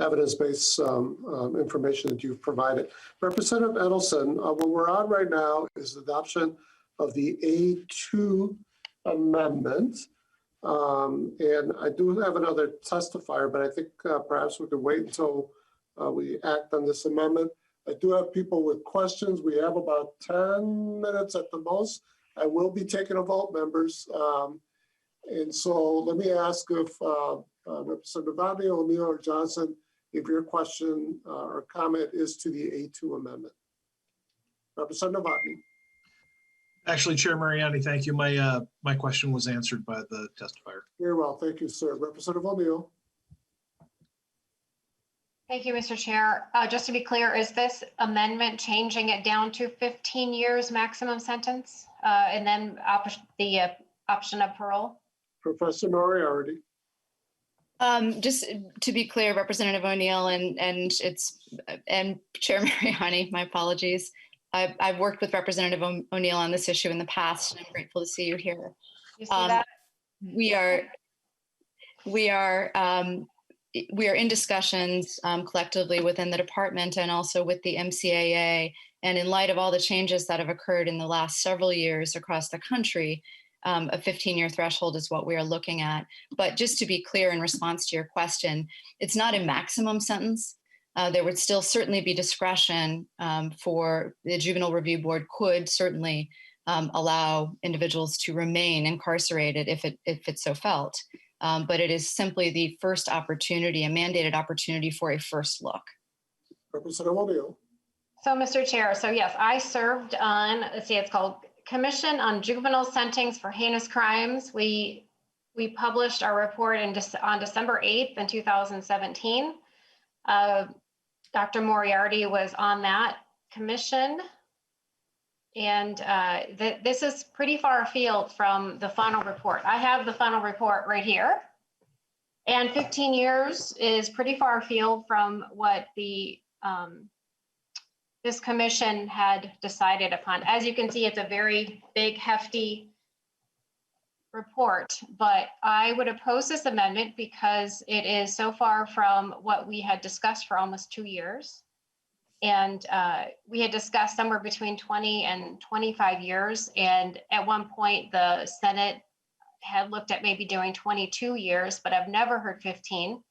evidence-based information that you've provided. Representative Edelson, what we're on right now is the adoption of the A2 amendment. And I do have another testifier, but I think perhaps we could wait until we act on this amendment. I do have people with questions. We have about 10 minutes at the most. I will be taking a vote, members. And so let me ask if Representative Rodney, O'Neill, or Johnson, if your question or comment is to the A2 amendment. Representative Rodney.
Actually, Chair Mariani, thank you. My question was answered by the testifier.
Very well, thank you, sir. Representative O'Neill.
Thank you, Mr. Chair. Just to be clear, is this amendment changing it down to 15 years maximum sentence and then the option of parole?
Professor Moriarty.
Just to be clear, Representative O'Neill and Chair Mariani, my apologies. I've worked with Representative O'Neill on this issue in the past, and I'm grateful to see you here.
You see that?
We are in discussions collectively within the department and also with the MCAA. And in light of all the changes that have occurred in the last several years across the country, a 15-year threshold is what we are looking at. But just to be clear in response to your question, it's not a maximum sentence. There would still certainly be discretion for the Juvenile Review Board could certainly allow individuals to remain incarcerated if it so felt. But it is simply the first opportunity, a mandated opportunity for a first look.
Representative O'Neill.
So, Mr. Chair, so yes, I served on, let's see, it's called Commission on Juvenile Sentencing for Heinous Crimes. We published our report on December 8th in 2017. Dr. Moriarty was on that commission. And this is pretty far afield from the final report. I have the final report right here. And 15 years is pretty far afield from what the this commission had decided upon. As you can see, it's a very big, hefty report, but I would oppose this amendment because it is so far from what we had discussed for almost 2 years. And we had discussed somewhere between 20 and 25 years. And at one point, the Senate had looked at maybe doing 22 years, but I've never heard 15.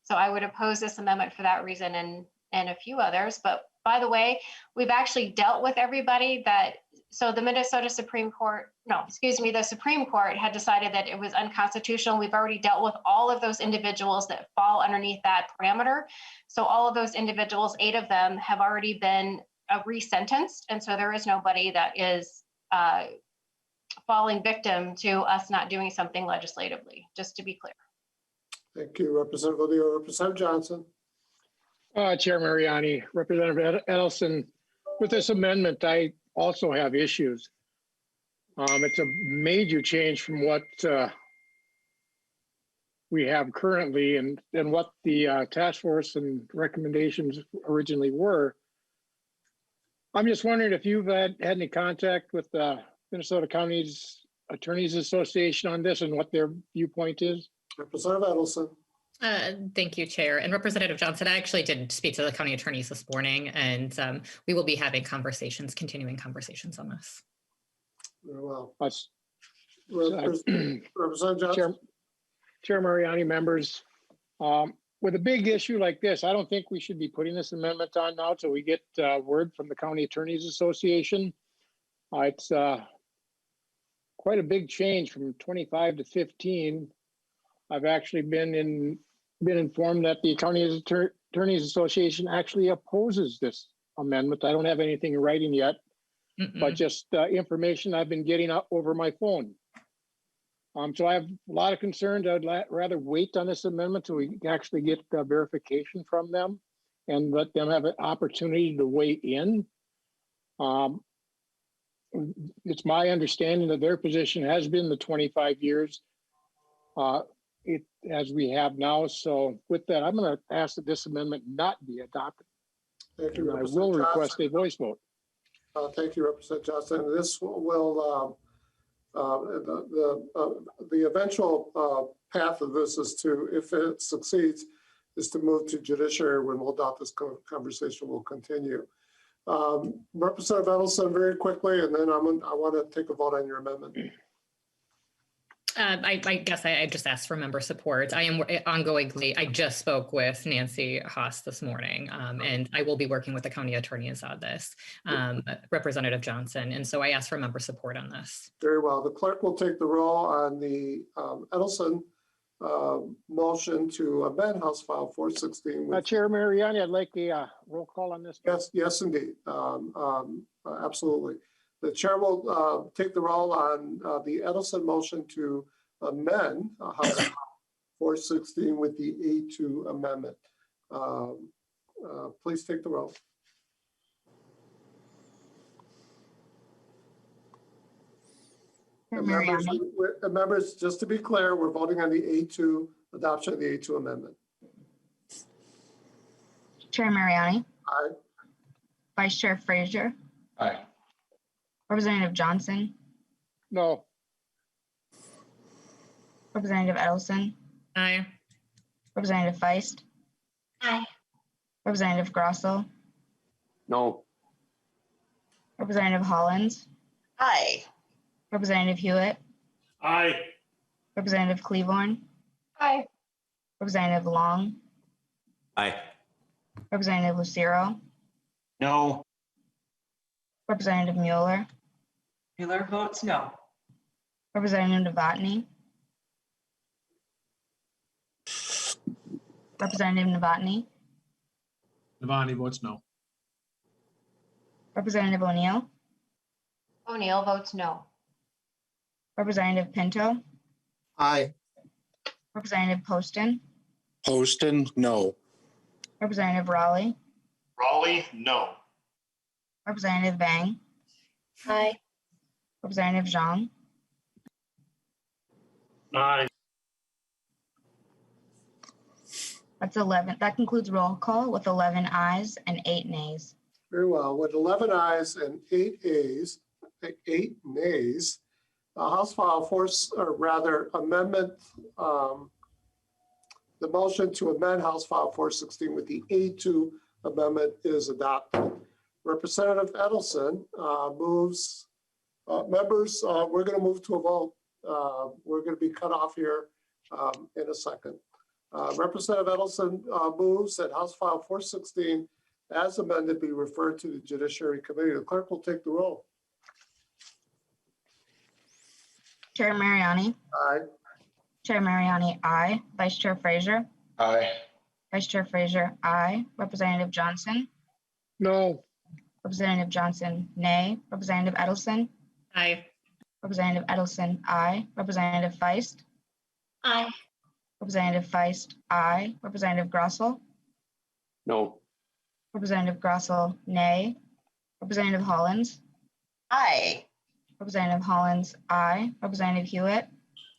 So I would oppose this amendment for that reason and a few others. But by the way, we've actually dealt with everybody so the Minnesota Supreme Court, the Supreme Court had decided that it was unconstitutional. We've already dealt with all of those individuals that fall underneath that parameter. So all of those individuals, 8 of them, have already been resentenced. And so there is nobody that is falling victim to us not doing something legislatively, just to be clear.
Thank you, Representative O'Neill. Representative Johnson.
Chair Mariani, Representative Edelson, with this amendment, I also have issues. It's a major change from what we have currently and what the task force and recommendations originally were. I'm just wondering if you've had any contact with the Minnesota County's Attorneys Association on this and what their viewpoint is.
Representative Edelson.
Thank you, Chair. And Representative Johnson, I actually did speak to the county attorneys this morning, and we will be having continuing conversations on this.
Very well.
Representative Johnson. Chair Mariani, members, with a big issue like this, I don't think we should be putting this amendment on now till we get word from the County Attorneys Association. It's quite a big change from 25 to 15. I've actually been informed that the County Attorneys Association actually opposes this amendment. I don't have anything in writing yet, but just information I've been getting over my phone. So I have a lot of concerns. I'd rather wait on this amendment till we actually get verification from them and let them have an opportunity to weigh in. It's my understanding that their position has been the 25 years as we have now. So with that, I'm going to ask that this amendment not be adopted.
Thank you,
I will request a voice vote.
Thank you, Representative Johnson. This will the eventual path of this is to, if it succeeds, is to move to judiciary. When we'll adopt this conversation, will continue. Representative Edelson, very quickly, and then I want to take a vote on your amendment.
I guess I just asked for member support. I am ongoingly, I just spoke with Nancy Haas this morning, and I will be working with the county attorneys on this, Representative Johnson. And so I asked for member support on this.
Very well. The clerk will take the roll on the Edelson motion to amend House File 416.
Chair Mariani, I'd like a roll call on this.
Yes, indeed. Absolutely. The chair will take the roll on the Edelson motion to amend House File 416 with the A2 amendment. Please take the roll. Members, just to be clear, we're voting on the A2 adoption of the A2 amendment.
Chair Mariani.
Aye.
Vice Chair Frazier.
Aye.
Representative Johnson.
No.
Representative Edelson.
Aye.
Representative Feist.
Aye.
Representative Grosso.
No.
Representative Hollins.
Aye.
Representative Hewitt.
Aye.
Representative Cleavorn.
Aye.
Representative Long.
Aye.
Representative Lucero.
No.
Representative Mueller.
Mueller votes no.
Representative Novotny. Representative Novotny.
Novotny votes no.
Representative O'Neill.
O'Neill votes no.
Representative Pinto.
Aye.
Representative Poston.
Poston, no.
Representative Raleigh.
Raleigh, no.
Representative Bang.
Aye.
Representative Zhang.
Aye.
That's 11. That concludes roll call with 11 ayes and 8 nays.
Very well. With 11 ayes and 8 nays, House File 4, or rather amendment, the motion to amend House File 416 with the A2 amendment is adopted. Representative Edelson moves. Members, we're going to move to a vote. We're going to be cut off here in a second. Representative Edelson moves that House File 416 as amended be referred to the Judiciary Committee. The clerk will take the roll.
Chair Mariani.
Aye.
Chair Mariani, aye. Vice Chair Frazier.
Aye.
Vice Chair Frazier, aye. Representative Johnson.
No.
Representative Johnson, nay. Representative Edelson.
Aye.
Representative Edelson, aye. Representative Feist.
Aye.
Representative Feist, aye. Representative Grossel,
No.
Representative Grossel, nay. Representative Hollins,
Aye.
Representative Hollins, aye. Representative Hewitt,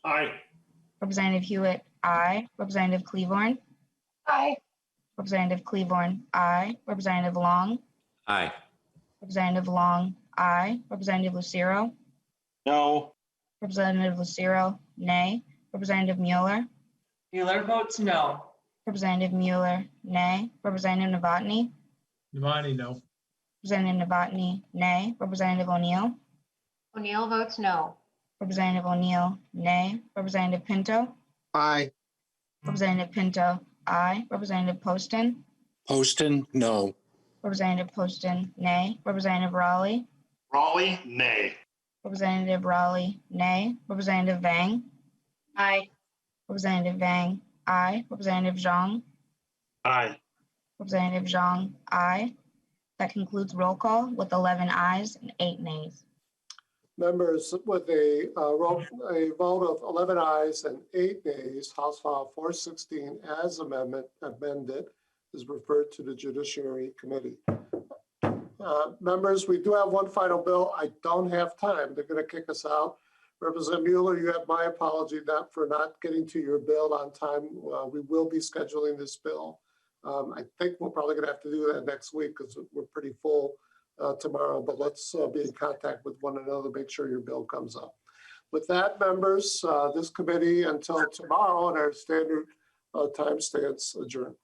Aye.
Representative Hewitt, aye. Representative Cleavorn,
Aye.
Representative Cleavorn, aye. Representative Long,
Aye.
Representative Long, aye. Representative Lucero,
No.
Representative Lucero, nay. Representative Mueller,
Mueller votes no.
Representative Mueller, nay. Representative Novotny,
Navani, no.
Representative Novotny, nay. Representative O'Neill,
O'Neill votes no.
Representative O'Neill, nay. Representative Pinto,
Aye.
Representative Pinto, aye. Representative Poston,
Poston, no.
Representative Poston, nay. Representative Raleigh,
Raleigh, nay.
Representative Raleigh, nay. Representative Vang,
Aye.
Representative Vang, aye. Representative Zhang,
Aye.
Representative Zhang, aye. That concludes roll call with 11 ayes and 8 nays.
Members, with a vote of 11 ayes and 8 nays, House File 416 as amended is referred to the Judiciary Committee. Members, we do have one final bill. I don't have time. They're going to kick us out. Representative Mueller, you have my apology for not getting to your bill on time. We will be scheduling this bill. I think we're probably going to have to do that next week because we're pretty full tomorrow, but let's be in contact with one another, make sure your bill comes up. With that, members, this committee until tomorrow at our standard time stands adjourned.